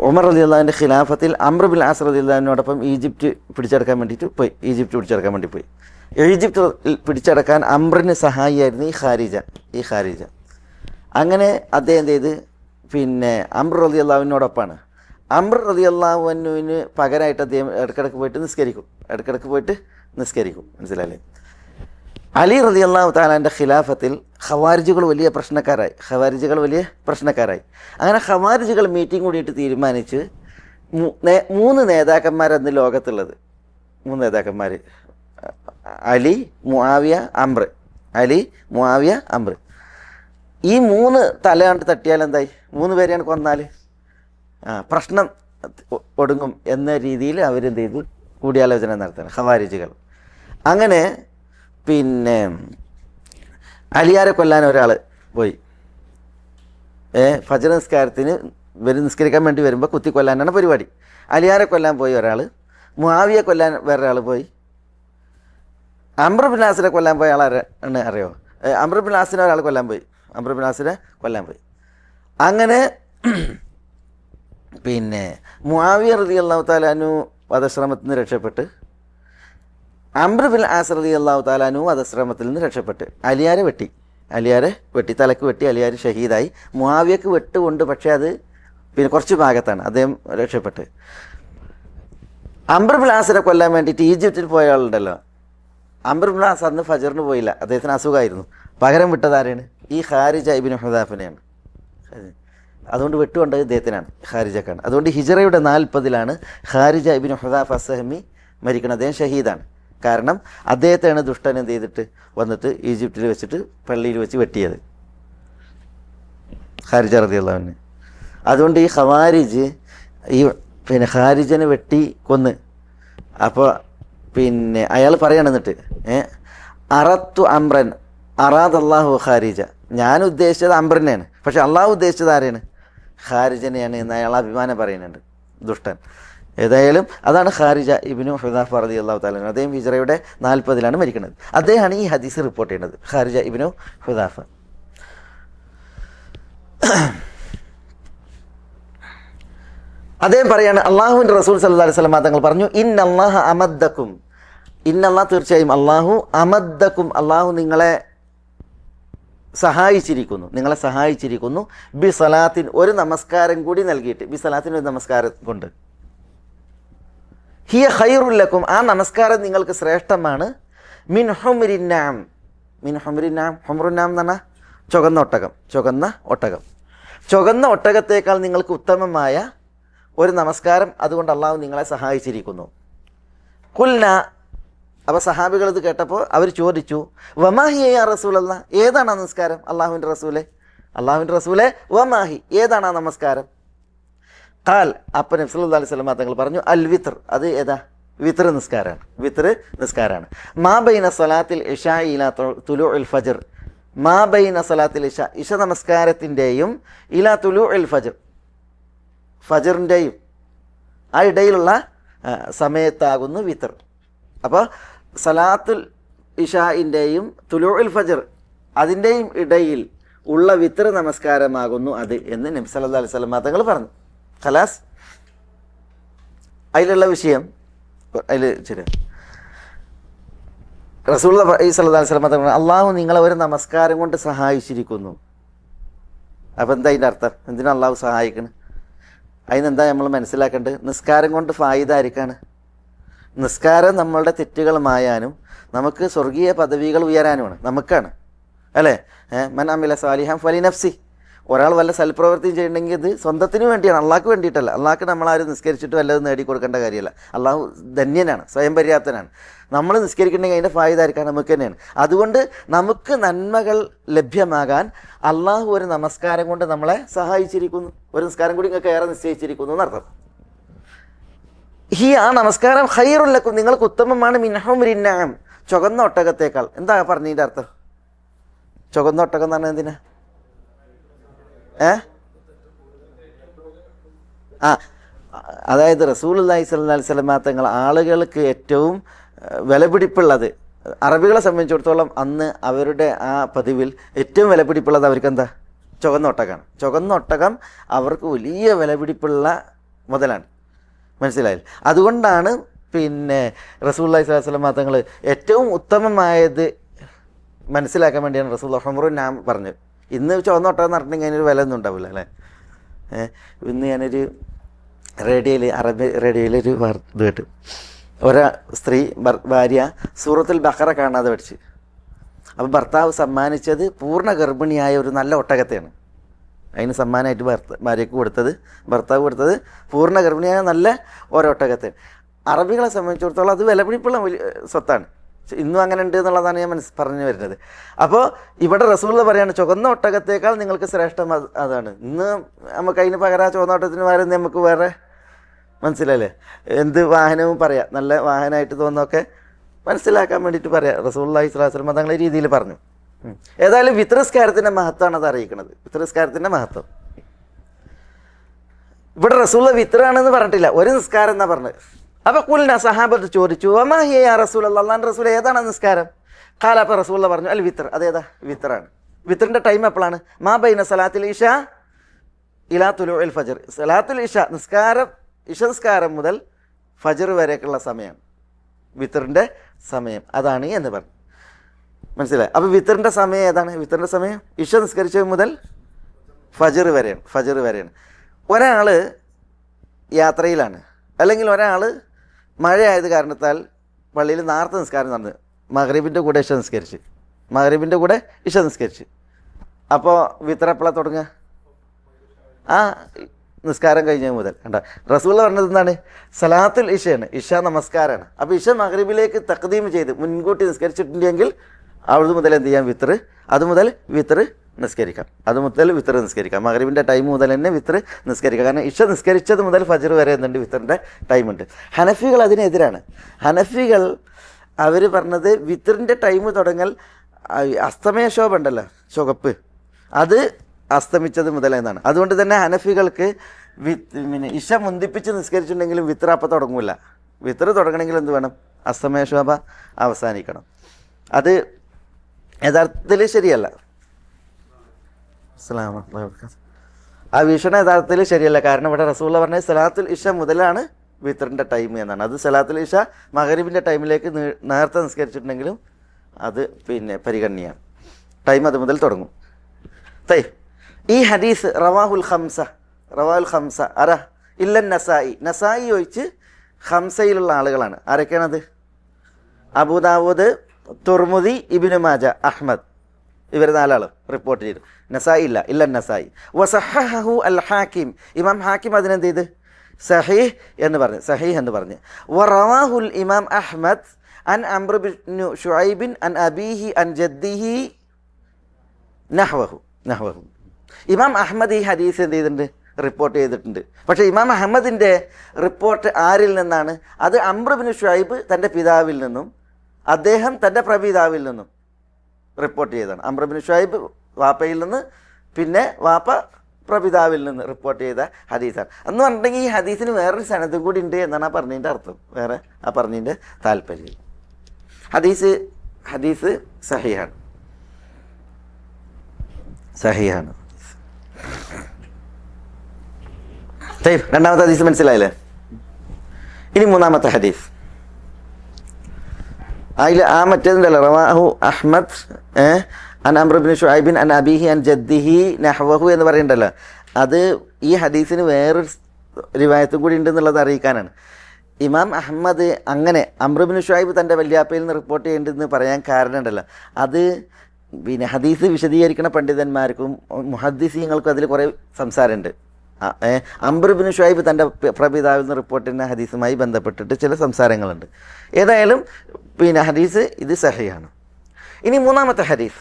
ഉമർ റളിയല്ലാഹുവിൻ്റെ ഖിലാഫത്തിൽ അംർ ബിൻ ആസ് റളിയല്ലാഹുവിനോടൊപ്പം ഈജിപ്റ്റ് പിടിച്ചടക്കാൻ വേണ്ടി പോയി. ഈജിപ്റ്റ് പിടിച്ചടക്കാൻ അംറിന് സഹായിയായിരുന്നു ഈ ഖാരിജ. അങ്ങനെ അദ്ദേഹം എന്ത് ചെയ്ത് അംർ റളിയല്ലാഹുവിനോടൊപ്പമാണ്. അംർ റളിയല്ലാഹുവിന് പകരമായിട്ട് അദ്ദേഹം ഇടയ്ക്കിടയ്ക്ക് പോയിട്ട് നിസ്കരിക്കും. മനസ്സിലായില്ലേ? അലി റളിയല്ലാഹു തആലാന്റെ ഖിലാഫത്തിൽ ഖവാരിജുകൾ വലിയ പ്രശ്നക്കാരായി. അങ്ങനെ ഖവാരിജുകൾ മീറ്റിംഗ് കൂടിയിട്ട് തീരുമാനിച്ച് മൂന്ന് നേതാക്കന്മാരന്ന് ലോകത്തുള്ളത്. മൂന്ന് നേതാക്കന്മാർ: അലി, മുആവിയ, അംർ. അലി, മുആവിയ, അംർ. ഈ മൂന്ന് തലയാണ്ട് തട്ടിയാൽ എന്തായി? മൂന്ന് പേരെയാണ് കൊന്നാൽ പ്രശ്നം ഒടുങ്ങും എന്ന രീതിയിൽ അവരെന്ത് ചെയ്തു? കൂടിയാലോചന നടത്തണം ഖവാരിജികൾ. അങ്ങനെ പിന്നെ അലിയാരെ കൊല്ലാൻ ഒരാൾ പോയി. ഫജ്ർ നിസ്കാരത്തിന് നിസ്കരിക്കാൻ വേണ്ടി വരുമ്പോൾ കുത്തി കൊല്ലാനാണ് പരിപാടി. അലിയാരെ കൊല്ലാൻ പോയി ഒരാൾ, മുആവിയെ കൊല്ലാൻ വേറൊരാൾ പോയി, അംർ ബിൻ ആസിനെ കൊല്ലാൻ പോയ ആളാണ് അറിയോ? അംർ ബിൻ ആസിനെ ഒരാൾ കൊല്ലാൻ പോയി. അംർ ബിൻ ആസിനെ കൊല്ലാൻ പോയി. അങ്ങനെ പിന്നെ മുആവിയ റളിയല്ലാഹു തആല അൻഹു വധശ്രമത്തിൽ നിന്ന് രക്ഷപ്പെട്ട്, അംർ ബിൻ ആസ് റളിയല്ലാഹു തആല അൻഹു വധശ്രമത്തിൽ നിന്ന് രക്ഷപ്പെട്ട് അലിയാരെ വെട്ടി, തലക്ക് വെട്ടി. അലിയാർ ഷഹീദായി. മുആവിയക്ക് വെട്ടുകൊണ്ട്, പക്ഷേ അത് പിന്നെ കുറച്ച് ഭാഗത്താണ്, അദ്ദേഹം രക്ഷപ്പെട്ട്. അംർ ബിൻ ആസിനെ കൊല്ലാൻ വേണ്ടിയിട്ട് ഈജിപ്തിൽ പോയ ആളുണ്ടല്ലോ, അംർ ബിൻ ആസ് അന്ന് ഫജറിന് പോയില്ല, അദ്ദേഹത്തിന് അസുഖമായിരുന്നു. പകരം വിട്ടതാരാണ്? ഈ ഖാരിജ ഇബ്നു ഹുദാഫിനെയാണ്. അതുകൊണ്ട് വിട്ടുകൊണ്ടത് ഇദ്ദേഹത്തിനാണ്, ഖാരിജക്കാണ്. അതുകൊണ്ട് ഹിജ്റയുടെ 40-ലാണ് ഖാരിജ ഇബ്നു ഹുദാഫ അസ്സഹമി മരിക്കണം. അദ്ദേഹം ഷഹീദാണ്. കാരണം അദ്ദേഹത്തെയാണ് ദുഷ്ടൻ എന്ത് ചെയ്തിട്ട് വന്നിട്ട് ഈജിപ്തിൽ വെച്ചിട്ട് പള്ളിയിൽ വെച്ച് വെട്ടിയത്, ഖാരിജ റളിയല്ലാഹു അൻഹു. അതുകൊണ്ട് ഈ ഖവാരിജ് ഈ പിന്നെ ഖാരിജനെ വെട്ടി കൊന്ന്. അപ്പോൾ പിന്നെ അയാൾ പറയണമെന്നിട്ട് അറത്തു അംറൻ അറാദല്ലാഹു ഖാരിജ, ഞാൻ ഉദ്ദേശിച്ചത് അംറിനെയാണ്, പക്ഷെ അള്ളാഹു ഉദ്ദേശിച്ചത് ആരെയാണ്? ഖാരിജനെയാണ് എന്ന് അയാൾ അഭിമാനം പറയുന്നുണ്ട്, ദുഷ്ടൻ. ഏതായാലും അതാണ് ഖാരിജ ഇബ്നു ഹുദാഫ റളിയല്ലാഹു തആല. അദ്ദേഹം ഹിജ്റയുടെ 40-ലാണ് മരിക്കുന്നത്. അദ്ദേഹമാണ് ഈ ഹദീസ് റിപ്പോർട്ട് ചെയ്യുന്നത്, ഖാരിജ ഇബ്നു ഹുദാഫ. അദ്ദേഹം പറയാണ്, അള്ളാഹുവിൻ്റെ റസൂൽ സല്ലല്ലാഹു അലൈഹി വസല്ലം തങ്ങൾ പറഞ്ഞു, ഇന്നല്ലാഹ അമദ്ദക്കും, ഇന്നല്ലാഹ് തീർച്ചയായും അള്ളാഹു അമദ്ദക്കും, അള്ളാഹു നിങ്ങളെ സഹായിച്ചിരിക്കുന്നു ബി സലാത്തിൻ, ഒരു നമസ്കാരം കൂടി നൽകിയിട്ട്. ബി സലാത്തിന് ഒരു നമസ്കാരം കൊണ്ട്. ഹിയ ഖൈറുൽ ലക്കും, ആ നമസ്കാരം നിങ്ങൾക്ക് ശ്രേഷ്ഠമാണ്. മിൻ ഹുംറിൻ നഅം, മിൻ ഹുംറിൻ നഅം, ഹുംറുൻ നഅം എന്ന് പറഞ്ഞാൽ ചുവന്ന ഒട്ടകത്തേക്കാൾ നിങ്ങൾക്ക് ഉത്തമമായ ഒരു നമസ്കാരം അതുകൊണ്ട് അള്ളാഹു നിങ്ങളെ സഹായിച്ചിരിക്കുന്നു. ഖുൽന, അപ്പോൾ സഹാബികൾ ഇത് കേട്ടപ്പോൾ അവർ ചോദിച്ചു, വമാഹി യാ റസൂലല്ലാ, ഏതാണ് ആ നമസ്കാരം? അള്ളാഹുവിൻ്റെ റസൂലെ വമാഹി, ഏതാണ് ആ നമസ്കാരം? ഖാൽ, അപ്പം നബി സല്ലല്ലാഹു അലൈഹി വസല്ലം തങ്ങൾ പറഞ്ഞു, അൽ വിത്ർ, അത് ഏതാ? വിത്ർ നിസ്കാരമാണ്. മാ ബൈന സലാത്തിൽ ഇശാ ഇലാ തുലൂഉൽ ഫജ്ർ, മാ ബൈന സലാത്തിൽ ഇശ നമസ്കാരത്തിൻ്റെയും ഇലാ തുലൂഉൽ ഫജ്ർ, ഫജറിൻ്റെയും ആ ഇടയിലുള്ള സമയത്താകുന്നു വിത്ർ. അപ്പോൾ സലാത്തുൽ ഇശാഇൻ്റെയും തുലൂഉൽ ഫജ്ർ അതിൻ്റെയും ഇടയിൽ ഉള്ള വിത്ർ നമസ്കാരമാകുന്നു അത് എന്ന് നബി സല്ലല്ലാഹു അലൈഹി വസല്ലം തങ്ങൾ പറഞ്ഞു. ഖലാസ്, അതിലുള്ള വിഷയം അതിൽ ശരി. റസൂലുള്ളാഹി സ്വല്ലല്ലാഹു അലൈഹി വസല്ലം തങ്ങൾ അള്ളാഹു നിങ്ങളെ ഒരു നമസ്കാരം കൊണ്ട് സഹായിച്ചിരിക്കുന്നു. അപ്പോൾ എന്താ അതിൻ്റെ അർത്ഥം? എന്തിനാണ് അള്ളാഹു സഹായിക്കുന്നത്? അതിനെന്താ നമ്മൾ മനസ്സിലാക്കേണ്ടത്? നിസ്കാരം കൊണ്ട് ഫായിദ ആയിരിക്കാണ്. നിസ്കാരം നമ്മളുടെ തെറ്റുകൾ മായാനും നമുക്ക് സ്വർഗീയ പദവികൾ ഉയരാനുമാണ്, നമുക്കാണ്, അല്ലേ? മൻ അമില സാലിഹൻ ഫലി നഫ്സി, ഒരാൾ വല്ല സൽപ്രവൃത്തിയും ചെയ്യണമെങ്കിൽ ഇത് സ്വന്തത്തിന് വേണ്ടിയാണ്, അള്ളാഹ്ക്ക് വേണ്ടിയിട്ടല്ല. അള്ളാഹ്ക്ക് നമ്മളാരും നിസ്കരിച്ചിട്ട് വല്ലതും നേടിക്കൊടുക്കേണ്ട കാര്യമല്ല. അള്ളാഹു ധന്യനാണ്, സ്വയം പര്യാപ്തനാണ്. നമ്മൾ നിസ്കരിക്കണമെങ്കിൽ അതിൻ്റെ ഫായിദായിരിക്കാൻ നമുക്ക് തന്നെയാണ്. അതുകൊണ്ട് നമുക്ക് നന്മകൾ ലഭ്യമാകാൻ അള്ളാഹു ഒരു നമസ്കാരം കൊണ്ട് നമ്മളെ സഹായിച്ചിരിക്കുന്നു. ഒരു നിസ്കാരം കൂടി നിങ്ങൾക്ക് ഏറെ നിശ്ചയിച്ചിരിക്കുന്നു എന്നർത്ഥം. ആ നമസ്കാരം ഖൈറുൽ ലക്കും, നിങ്ങൾക്ക് ഉത്തമമാണ്. മിൻ ഹുംറിൻ നഅം, ചുവന്ന ഒട്ടകത്തേക്കാൾ. എന്താ പറഞ്ഞതിൻ്റെ അർത്ഥം? ചുവന്ന ഒട്ടകം എന്ന് പറഞ്ഞാൽ എന്തിനാ? അതായത് റസൂലുള്ളാഹി സ്വല്ലല്ലാഹു അലൈഹി വസല്ലം തങ്ങൾ ആളുകൾക്ക് ഏറ്റവും വിലപിടിപ്പുള്ളത്, അറബികളെ സംബന്ധിച്ചിടത്തോളം അന്ന് അവരുടെ ആ പതിവിൽ ഏറ്റവും വിലപിടിപ്പുള്ളത് അവർക്ക് എന്താ? ചുവന്ന ഒട്ടകമാണ്. ചുവന്ന ഒട്ടകം അവർക്ക് വലിയ വിലപിടിപ്പുള്ള മുതലാണ്, മനസ്സിലായില്ല? അതുകൊണ്ടാണ് പിന്നെ റസൂലുള്ളാഹി സ്വല്ലല്ലാഹു അലൈഹി വസല്ലം തങ്ങൾ ഏറ്റവും ഉത്തമമായത് മനസ്സിലാക്കാൻ വേണ്ടിയാണ് റസൂലുള്ളാഹി ഹുംറുൻ നഅം പറഞ്ഞത്. ഇന്ന് ചുവന്ന ഒട്ടകം എന്ന് പറഞ്ഞിട്ടുണ്ടെങ്കിൽ അതിനൊരു വില ഒന്നും ഉണ്ടാവില്ല, അല്ലേ? ഇന്ന് ഞാനൊരു അറബി റേഡിയോയിലൊരു ഇത് കേട്ടു. സ്ത്രീ ഭാര്യ സൂറത്തുൽ ബഖറ കാണാതെ പഠിച്ച്, അപ്പോൾ ഭർത്താവ് സമ്മാനിച്ചത് പൂർണ്ണ ഗർഭിണിയായ ഒരു നല്ല ഒട്ടകത്തെയാണ്. അതിന് സമ്മാനമായിട്ട് ഭാര്യയ്ക്ക് കൊടുത്തത്, ഭർത്താവ് കൊടുത്തത് പൂർണ്ണ ഗർഭിണിയായ നല്ല ഒരൊട്ടകത്തെ. അറബികളെ സംബന്ധിച്ചിടത്തോളം അത് വിലപിടിപ്പുള്ള സ്വത്താണ്. ഇന്നും അങ്ങനെ ഉണ്ട് എന്നുള്ളതാണ് ഞാൻ പറഞ്ഞു വരുന്നത്. അപ്പോൾ ഇവിടെ റസൂലുള്ള പറയാണ് ചുവന്ന ഒട്ടകത്തേക്കാൾ നിങ്ങൾക്ക് ശ്രേഷ്ഠം അതാണ്. ഇന്ന് നമുക്ക് അതിന് പകരം ചുവന്ന ഒട്ടകത്തിന് പകരം നമുക്ക് വേറെ മനസ്സിലല്ലേ എന്ത് വാഹനവും പറയാം, നല്ല വാഹനമായിട്ട് തോന്നുന്നൊക്കെ മനസ്സിലാക്കാൻ വേണ്ടിയിട്ട് പറയാം. റസൂലുള്ളാഹി സ്വല്ലല്ലാഹു അലൈഹി വസല്ലം തങ്ങളെ രീതിയിൽ പറഞ്ഞു. ഏതായാലും വിത്രസ്കാരത്തിൻ്റെ മഹത്വമാണ് അത് അറിയിക്കുന്നത്. വിത്രസ്കാരത്തിൻ്റെ മഹത്വം ഇവിടെ റസൂലുള്ള വിത്രാണെന്ന് പറഞ്ഞിട്ടില്ല, ഒരു നിസ്കാരം എന്നാണ് പറഞ്ഞത്. അപ്പോൾ കുൽന സഹാബത്ത് ചോദിച്ചു വമാ ഹിയ യാ റസൂലല്ലാഹ്, അല്ലാഹുവിൻ്റെ റസൂൽ ഏതാണ് നിസ്കാരം? ഖാല, അപ്പോൾ റസൂലുള്ള പറഞ്ഞു അൽ വിത്ർ, അതേതാ വിത്റാണ്. വിത്റിൻ്റെ ടൈം എപ്പോഴാണ്? മാ ബൈന സലാത്തുൽ ഇശ ഇലാ തുലൂഇൽ ഫജ്ർ. സലാത്തുൽ ഇശ നിസ്കാരം, ഇശ നിസ്കാരം മുതൽ ഫജ്ർ വരേക്കുള്ള സമയമാണ് വിത്റിൻ്റെ സമയം, അതാണ് എന്ന് പറഞ്ഞു. മനസ്സിലായി? അപ്പോൾ വിത്റിൻ്റെ സമയം ഏതാണ്? വിത്റിൻ്റെ സമയം ഇശ നിസ്കരിച്ചത് മുതൽ ഫജ്ർ വരെയാണ്. ഫജ്ർ വരെയാണ്. ഒരാൾ യാത്രയിലാണ്, അല്ലെങ്കിൽ ഒരാൾ മഴയായത് കാരണത്താൽ പള്ളിയിൽ നേരത്തെ നിസ്കാരം നടന്ന് മഗ്രിബിൻ്റെ കൂടെ ഇശ നിസ്കരിച്ച്, മഗ്രിബിൻ്റെ കൂടെ ഇശ നിസ്കരിച്ച്, അപ്പോൾ വിത്ര എപ്പോഴാണ് തുടങ്ങുക? ആ നിസ്കാരം കഴിഞ്ഞ മുതൽ. കണ്ട റസൂലുള്ള പറഞ്ഞത് എന്താണ്? സലാത്തുൽ ഇശയാണ്, ഇശ നമസ്കാരമാണ്. അപ്പോൾ ഇശ മഗ്രിബിലേക്ക് തഖ്ദീം ചെയ്ത് മുൻകൂട്ടി നിസ്കരിച്ചിട്ടുണ്ടെങ്കിൽ അവിടെ മുതൽ എന്ത് ചെയ്യാം? വിത്ർ, അത് മുതൽ വിത്ർ നിസ്കരിക്കാം, അത് മുതൽ വിത്ർ നിസ്കരിക്കാം. മഗ്രിബിൻ്റെ ടൈം മുതൽ തന്നെ വിത്ർ നിസ്കരിക്കാം. കാരണം ഇശ നിസ്കരിച്ചത് മുതൽ ഫജ്ർ വരെ എന്തുണ്ട്? വിത്റിൻ്റെ ടൈമുണ്ട്. ഹനഫികൾ അതിനെതിരാണ്. ഹനഫികൾ അവർ പറഞ്ഞത് വിത്റിൻ്റെ ടൈം തുടങ്ങൽ അസ്തമയ ശോഭ ഉണ്ടല്ലോ, ചുവപ്പ്, അത് അസ്തമിച്ചത് മുതൽ എന്നാണ്. അതുകൊണ്ട് തന്നെ ഹനഫികൾക്ക് പിന്നെ ഇശ മുന്തിപ്പിച്ച് നിസ്കരിച്ചിട്ടുണ്ടെങ്കിലും വിത്ർ അപ്പം തുടങ്ങില്ല. വിത്ർ തുടങ്ങണമെങ്കിൽ എന്ത് വേണം? അസ്തമയ ശോഭ അവസാനിക്കണം. അത് യഥാർത്ഥത്തിൽ ശരിയല്ല. ആ വീക്ഷണം യഥാർത്ഥത്തിൽ ശരിയല്ല. കാരണം ഇവിടെ റസൂലുള്ള പറഞ്ഞത് സലാത്തുൽ ഇശ മുതലാണ് വിത്റിൻ്റെ ടൈം എന്നാണ്. അത് സലാത്തുൽ ഇശ മഗ്രിബിൻ്റെ ടൈമിലേക്ക് നേരത്തെ നിസ്കരിച്ചിട്ടുണ്ടെങ്കിലും അത് പിന്നെ പരിഗണനയാണ്. ടൈം അത് മുതൽ തുടങ്ങും. ഈ ഹദീസ് റവാഹുൽ ഖംസ ആരാ? ഇല്ലൻ നസായി. നസായി ഒഴിച്ച് ഖംസയിലുള്ള ആളുകളാണ്. ആരൊക്കെയാണത്? അബൂദാവൂദ്, തുർമുദി, ഇബ്നു മാജ, അഹ്മദ്, ഇവർ 4 ആൾ റിപ്പോർട്ട് ചെയ്തു. നസായി ഇല്ല, ഇല്ലൻ നസായി. വസഹഹു അൽ ഹാക്കിം, ഇമാം ഹാക്കിം അതിനെന്ത് ചെയ്ത്? സഹീഹ് എന്ന് പറഞ്ഞ്. വറവാഹുൽ ഇമാം അഹ്മദ് അൻ അംർ ബിൻ ശുഐബിൻ അൻ അബീഹി അൻ ജദ്ദിഹി നഹ്വഹു. ഇമാം അഹ്മദ് ഈ ഹദീസ് എന്ത് ചെയ്തിട്ടുണ്ട്? റിപ്പോർട്ട് ചെയ്തിട്ടുണ്ട്. പക്ഷേ ഇമാം അഹമ്മദിൻ്റെ റിപ്പോർട്ട് ആരിൽ നിന്നാണ്? അത് അംർ ബിൻ ശുഐബ് തൻ്റെ പിതാവിൽ നിന്നും അദ്ദേഹം തൻ്റെ പ്രപിതാവിൽ നിന്നും റിപ്പോർട്ട് ചെയ്തതാണ്. അംർ ബിൻ ശുഐബ് വാപ്പയിൽ നിന്ന്, പിന്നെ വാപ്പ പ്രപിതാവിൽ നിന്ന് റിപ്പോർട്ട് ചെയ്ത ഹദീസാണ്. എന്ന് പറഞ്ഞിട്ടുണ്ടെങ്കിൽ ഈ ഹദീസിന് വേറൊരു സനദും കൂടി ഉണ്ട് എന്നാണ് ആ പറഞ്ഞതിൻ്റെ അർത്ഥം, വേറെ ആ പറഞ്ഞതിൻ്റെ താല്പര്യം. ഹദീസ് സഹിഹാണ്. രണ്ടാമത്തെ ഹദീസ് മനസ്സിലായില്ലേ? ഇനി മൂന്നാമത്തെ ഹദീസ്. അതിൽ ആ മറ്റേതുണ്ടല്ലോ, റവാഹു അഹ്മദ് അൻ അംർ ബിൻ ശുഐബിൻ അൻ അബീഹി അൻ ജദ്ദിഹി നഹ്വഹു എന്ന് പറയുന്നുണ്ടല്ലോ, അത് ഈ ഹദീസിന് വേറൊരു റിവായത്തും കൂടി ഉണ്ടെന്നുള്ളത് അറിയിക്കാനാണ്. ഇമാം അഹമ്മദ് അങ്ങനെ അംർ ബിൻ ശുഐബ് തൻ്റെ വല്യാപ്പയിൽ നിന്ന് റിപ്പോർട്ട് ചെയ്യേണ്ടതെന്ന് പറയാൻ കാരണം ഉണ്ടല്ലോ, അത് പിന്നെ ഹദീസ് വിശദീകരിക്കുന്ന പണ്ഡിതന്മാർക്കും മുഹദ്ദിസീങ്ങൾക്കും അതിൽ കുറേ സംസാരമുണ്ട്. അംർ ബിൻ ശുഐബ് തൻ്റെ പ്രപിതാവിൽ നിന്ന് റിപ്പോർട്ട് ചെയ്യുന്ന ഹദീസുമായി ബന്ധപ്പെട്ടിട്ട് ചില സംസാരങ്ങളുണ്ട്. ഏതായാലും പിന്നെ ഹദീസ് ഇത് സഹിഹാണ്. ഇനി മൂന്നാമത്തെ ഹദീസ്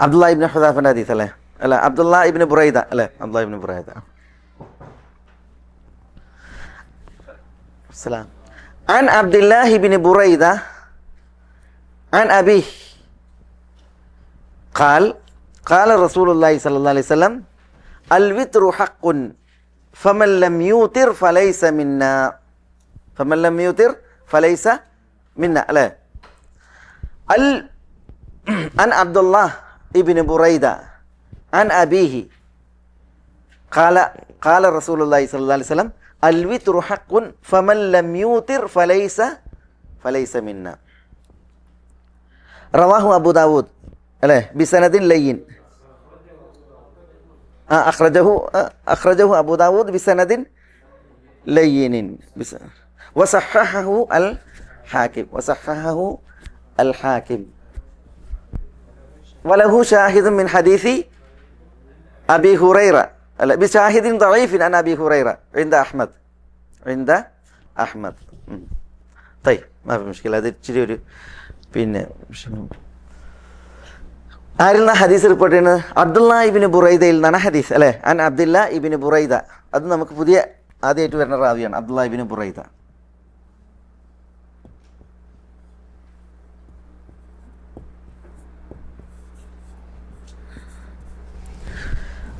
അബ്ദുല്ലാ ഇബ്നു ഹുദാഫിൻ്റെ ഹദീസ് അല്ലേ? അല്ല, അബ്ദുല്ലാ ഇബ്നു ബുറൈദ അല്ലേ? അബ്ദുല്ലാ ഇബ്നു ബുറൈദ. സലാം. عن عبد الله بن بريدة عن أبيه قال رسول الله صلى الله عليه وسلم الوتر حق فمن لم يوتر فليس منا لا. عن عبد الله بن بريدة عن أبيه قال رسول الله صلى الله عليه وسلم الوتر حق فمن لم يوتر فليس منا. رواه أبو داود بسند لين. أخرجه أبو داود بسند لين وصححه الحاكم. വലഹു ഷാഹിദും മിൻ ഹദീസി അബി ഹുറൈറ അല്ല ബിഷാഹിദിൻ ദഈഫിൻ അൻ അബി ഹുറൈറ ഇൻദ അഹ്മദ് തൈ മാഫി മുഷ്കിൽ. അത് ഇച്ചിരി ഒരു പിന്നെ ആരിൽ നിന്നാണ് ഹദീസ് റിപ്പോർട്ട് ചെയ്യുന്നത്? അബ്ദുല്ലാ ഇബ്നു ബുറൈദയിൽ നിന്നാണ് ഹദീസ് അല്ലേ. അൻ അബ്ദുല്ലാ ഇബ്നു ബുറൈദ. അത് നമുക്ക് പുതിയ ആദ്യമായിട്ട് വരുന്ന റാവിയാണ് അബ്ദുല്ലാ ഇബ്നു ബുറൈദ.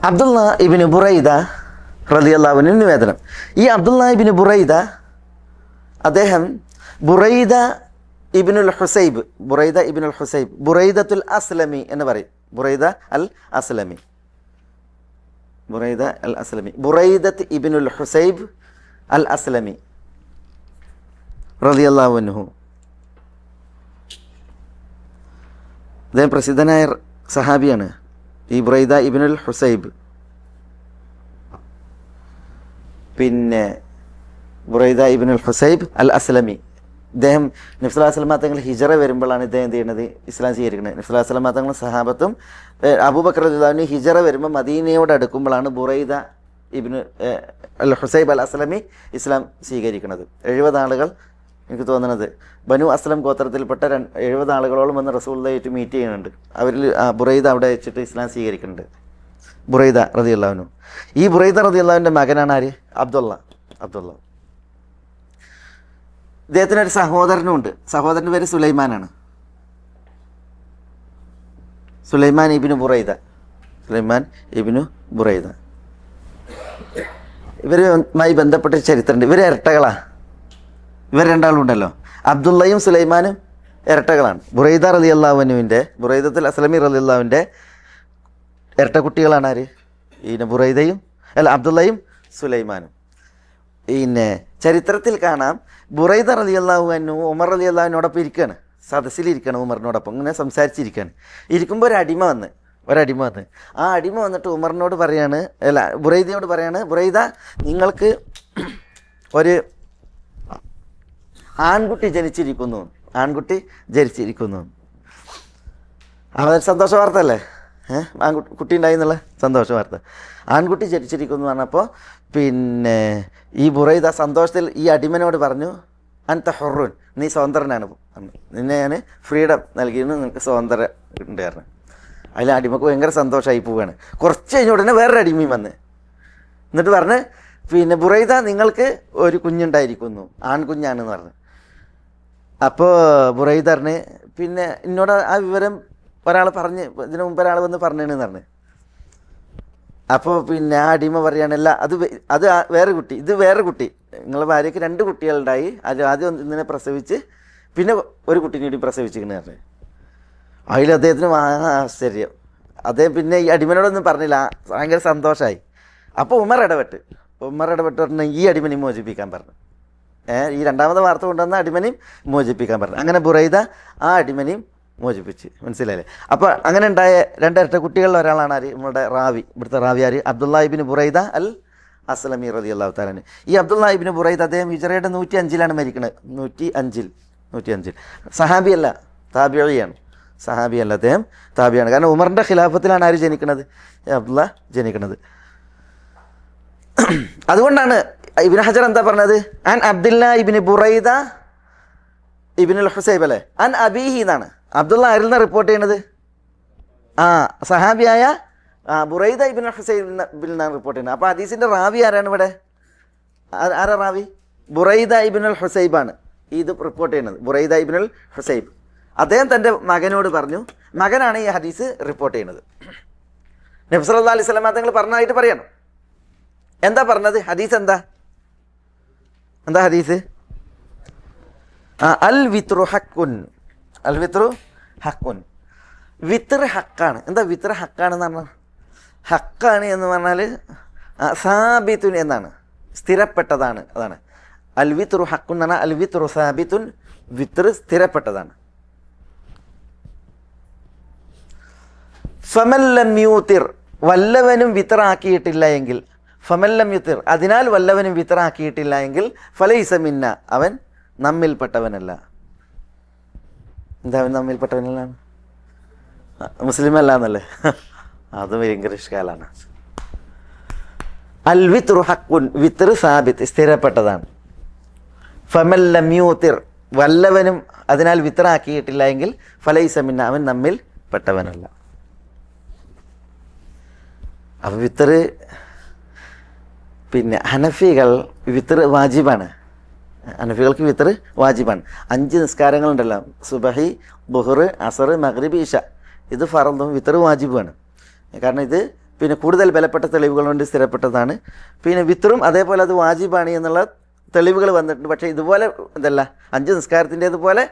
അബ്ദുല്ലാ ഇബ്നു ബുറൈദ റളിയല്ലാഹു അൻഹു നിവേദനം. ഈ അബ്ദുല്ലാ ഇബ്നു ബുറൈദ അദ്ദേഹം ബുറൈദ ഇബ്നുൽ ഹുസൈബ് ബുറൈദത്തുൽ അസ്ലമി എന്ന് പറയും. ബുറൈദ അൽ അസ്ലമി ബുറൈദത്ത് ഇബ്നുൽ ഹുസൈബ് അൽ അസ്ലമി റളിയല്ലാഹു അൻഹു. അദ്ദേഹം പ്രസിദ്ധനായ സഹാബിയാണ് ഈ ബുറൈദ ഇബ്നുൽ ഹുസൈബ്. പിന്നെ ബുറൈദ ഇബ്നുൽ ഹുസൈബ് അൽ അസ്ലമി ഇദ്ദേഹം നബി സല്ലല്ലാഹു അലൈഹി വസല്ലം തങ്ങൾ ഹിജറ വരുമ്പോഴാണ് ഇദ്ദേഹം എന്ത് ചെയ്യുന്നത്? ഇസ്ലാം സ്വീകരിക്കുന്നത്. നബി സല്ലല്ലാഹു അലൈഹി വസല്ലം തങ്ങളും സഹാബത്തും അബൂബക്കർ റളിയല്ലാഹു അൻഹു ഹിജറ വരുമ്പോൾ മദീനയോട് അടുക്കുമ്പോഴാണ് ബുറൈദ ഇബ്നു അൽ ഹുസൈബ് അൽ അസ്ലമി ഇസ്ലാം സ്വീകരിക്കുന്നത്. 70 ആളുകൾ എനിക്ക് തോന്നുന്നത് ബനു അസ്ലം ഗോത്രത്തിൽപ്പെട്ട 70 ആളുകളോളം വന്ന് റസൂലുള്ളാഹിയായിട്ട് മീറ്റ് ചെയ്യുന്നുണ്ട്. അവരിൽ ബുറൈദ അവിടെ വെച്ചിട്ട് ഇസ്ലാം സ്വീകരിക്കുന്നുണ്ട്. ബുറൈദ റളിയല്ലാഹു അൻഹു. ഈ ബുറൈദ റളിയല്ലാഹുവിൻ്റെ മകനാണ് ആര്? അബ്ദുള്ള. ഇദ്ദേഹത്തിനൊരു സഹോദരനുണ്ട്. സഹോദരൻ്റെ പേര് സുലൈമാനാണ്. സുലൈമാൻ ഇബ്നു ബുറൈദ. ഇവരുമായി ബന്ധപ്പെട്ട ചരിത്രമുണ്ട്. ഇവർ ഇരട്ടകളാ. ഇവർ രണ്ടാളും ഉണ്ടല്ലോ, അബ്ദുള്ളയും സുലൈമാനും ഇരട്ടകളാണ്. ബുറൈദ റളിയല്ലാഹു അൻഹുവിൻ്റെ ബുറൈദത്തുൽ അസ്ലമി റളിയല്ലാഹുവിൻ്റെ ഇരട്ട കുട്ടികളാണ് ആര്? ബുറൈദയും അബ്ദുള്ളയും സുലൈമാനും. പിന്നെ ചരിത്രത്തിൽ കാണാം ബുറൈദ റളിയല്ലാഹു അൻഹു ഉമർ റളിയല്ലാഹുവിനോടൊപ്പം ഇരിക്കുകയാണ്, സദസ്സിലിരിക്കുകയാണ്, ഉമറിനോടൊപ്പം ഇങ്ങനെ സംസാരിച്ചിരിക്കുകയാണ്. ഇരിക്കുമ്പോൾ ഒരു അടിമ വന്ന് ആ അടിമ വന്നിട്ട് ഉമറിനോട് പറയാണ്, ബുറൈദയോട് പറയാണ്, ബുറൈദ നിങ്ങൾക്ക് ഒരു ആൺകുട്ടി ജനിച്ചിരിക്കുന്നു. അവർ സന്തോഷ വാർത്ത അല്ലേ, കുട്ടി ഉണ്ടായി എന്നുള്ള സന്തോഷ വാർത്ത. ആൺകുട്ടി ജനിച്ചിരിക്കുന്നു പറഞ്ഞപ്പോൾ പിന്നെ ഈ ബുറൈദ സന്തോഷത്തിൽ ഈ അടിമനോട് പറഞ്ഞു, അൻത ഹുറുൻ, നീ സ്വതന്ത്രനാണ്, നിന്നെ ഞാൻ ഫ്രീഡം നൽകിയിരുന്നു, നിനക്ക് സ്വാതന്ത്ര്യം ഉണ്ട് പറഞ്ഞു. അതിൽ അടിമക്ക് ഭയങ്കര സന്തോഷമായി പോവുകയാണ്. കുറച്ച് കഴിഞ്ഞ ഉടനെ വേറൊരു അടിമയും വന്ന് എന്നിട്ട് പറഞ്ഞ്, പിന്നെ ബുറൈദ നിങ്ങൾക്ക് ഒരു കുഞ്ഞുണ്ടായിരിക്കുന്നു, ആൺകുഞ്ഞാണെന്ന് പറഞ്ഞു. അപ്പോൾ ബുറൈദ പറഞ്ഞ്, പിന്നെ എന്നോട് ആ വിവരം ഒരാൾ പറഞ്ഞ്, ഇതിനു മുമ്പ് ഒരാൾ വന്ന് പറഞ്ഞേന്ന് പറഞ്ഞ്. അപ്പോൾ പിന്നെ ആ അടിമ പറയുകയാണല്ല, അത് വേറെ കുട്ടി, ഇത് വേറെ കുട്ടി, നിങ്ങളുടെ ഭാര്യയ്ക്ക് 2 കുട്ടികളുണ്ടായി, അത് ആദ്യം ഒന്നിനെ പ്രസവിച്ച് പിന്നെ ഒരു കുട്ടീനെ കൂടി പ്രസവിച്ചിരിക്കണ പറഞ്ഞു. അതിൽ അദ്ദേഹത്തിന് ആശ്ചര്യം. അദ്ദേഹം പിന്നെ ഈ അടിമനോടൊന്നും പറഞ്ഞില്ല, ഭയങ്കര സന്തോഷമായി. അപ്പോൾ ഉമർ ഇടപെട്ട് പറഞ്ഞ് ഈ അടിമനെയും മോചിപ്പിക്കാൻ പറഞ്ഞു. ഈ 2ാമത്തെ വാർത്ത കൊണ്ടുവന്ന അടിമനെയും മോചിപ്പിക്കാൻ പറഞ്ഞു. അങ്ങനെ ബുറൈദ ആ അടിമനെയും മോചിപ്പിച്ച്. മനസ്സിലായില്ലേ? അപ്പോൾ അങ്ങനെ ഉണ്ടായ 2 ഇരട്ട കുട്ടികളിൽ ഒരാളാണ് ആര്? നമ്മുടെ റാവി, ഇവിടുത്തെ റാവി ആര്? അബ്ദുല്ലാ ഇബ്നു ബുറൈദ അൽ അസ്ലമി റളിയല്ലാഹു തആല അൻഹു. ഈ അബ്ദുല്ലാ ഇബ്നു ബുറൈദ അദ്ദേഹം ഹിജ്റയുടെ 105-ലാണ് മരിക്കുന്നത്. 105 സഹാബിയല്ല, താബിഈയാണ്. സഹാബിയല്ല, അദ്ദേഹം താബിയാണ്. കാരണം ഉമറിൻ്റെ ഖിലാഫത്തിലാണ് ആര് ജനിക്കുന്നത്? അബ്ദുല്ല ജനിക്കുന്നത്. അതുകൊണ്ടാണ് ഇബ്നു ഹജർ എന്താ പറഞ്ഞത്? അൻ അബ്ദുല്ലാ ഇബ്നു ബുറൈദ ഇബ്നുൽ ഹുസൈബ് അല്ലേ, അൻ അബീഹി എന്നാണ്. അബ്ദുള്ള ആരിൽ നിന്ന് റിപ്പോർട്ട് ചെയ്യണത്? സഹാബിയായ ബുറൈദ ഇബ്നുൽ ഹുസൈബിൽ നിന്നാണ് റിപ്പോർട്ട് ചെയ്യുന്നത്. അപ്പോൾ ഹദീസിൻ്റെ റാവി ആരാണ് ഇവിടെ? ആരാ റാവി? ബുറൈദ ഇബ്നുൽ ഹുസൈബാണ് ഇത് റിപ്പോർട്ട് ചെയ്യുന്നത്. ബുറൈദ ഇബ്നുൽ ഹുസൈബ് അദ്ദേഹം തൻ്റെ മകനോട് പറഞ്ഞു, മകനാണ് ഈ ഹദീസ് റിപ്പോർട്ട് ചെയ്യുന്നത്. നബി സല്ലല്ലാഹു അലൈഹി വസല്ലം തങ്ങൾ പറഞ്ഞതായിട്ട് പറയണം. എന്താ പറഞ്ഞത്? ഹദീസ് എന്താ ഹദീസ്? അൽ വിത്രു ഹക്കുൻ. വിത്ർ ഹക്കാണ്. എന്താ വിത്ർ ഹക്കാണെന്ന് പറഞ്ഞാൽ? ഹക്കാണ് എന്ന് പറഞ്ഞാൽ സാബിത്തുൻ എന്നാണ്, സ്ഥിരപ്പെട്ടതാണ്. അതാണ് അൽ വിത്രു ഹക്കുൻ എന്ന് പറഞ്ഞാൽ. അൽ വിത്രു സാബിത്തുൻ, വിത്ർ സ്ഥിരപ്പെട്ടതാണ്. ഫമല്ലം യൂത്തിർ, വല്ലവനും വിത്റാക്കിയിട്ടില്ല എങ്കിൽ, ഫമല്ലം യുത്തിർ, അതിനാൽ വല്ലവനും വിത്റാക്കിയിട്ടില്ല എങ്കിൽ, ഫലൈസ മിന്ന, അവൻ നമ്മിൽപ്പെട്ടവനല്ല. എന്താ അവൻ നമ്മിൽപ്പെട്ടവനല്ല? മുസ്ലിം അല്ല എന്നല്ലേ? അതും ഭയങ്കര ഇഷ്കാലാണ്. അൽ വിത്റു ഹക്കുൻ, വിത്ർ സാബിത്ത്, സ്ഥിരപ്പെട്ടതാണ്. ഫമൻ ലം യൂതിർ, വല്ലവനും അതിനാൽ വിത്റാക്കിയിട്ടില്ല എങ്കിൽ ഫലൈസ മിന്ന, അവൻ നമ്മിൽ പെട്ടവനല്ല. അപ്പോൾ വിത്ർ പിന്നെ ഹനഫികൾ വിത്ർ വാജിബാണ്. ഹനഫികൾക്ക് വിത്ർ വാജിബാണ്. 5 നിസ്കാരങ്ങളുണ്ടല്ലോ, സുബഹി, ബുഹർ, അസർ, മഗ്രിബ്, ഇശ, ഇത് ഫറദും വിത്ർ വാജിബുമാണ്. കാരണം ഇത് പിന്നെ കൂടുതൽ ബലപ്പെട്ട തെളിവുകൾ കൊണ്ട് സ്ഥിരപ്പെട്ടതാണ്. പിന്നെ വിത്റും അതേപോലെ അത് വാജിബാണ് എന്നുള്ള തെളിവുകൾ വന്നിട്ടുണ്ട്. പക്ഷേ ഇതുപോലെ എന്തല്ല 5 നിസ്കാരത്തിൻ്റേതുപോലെ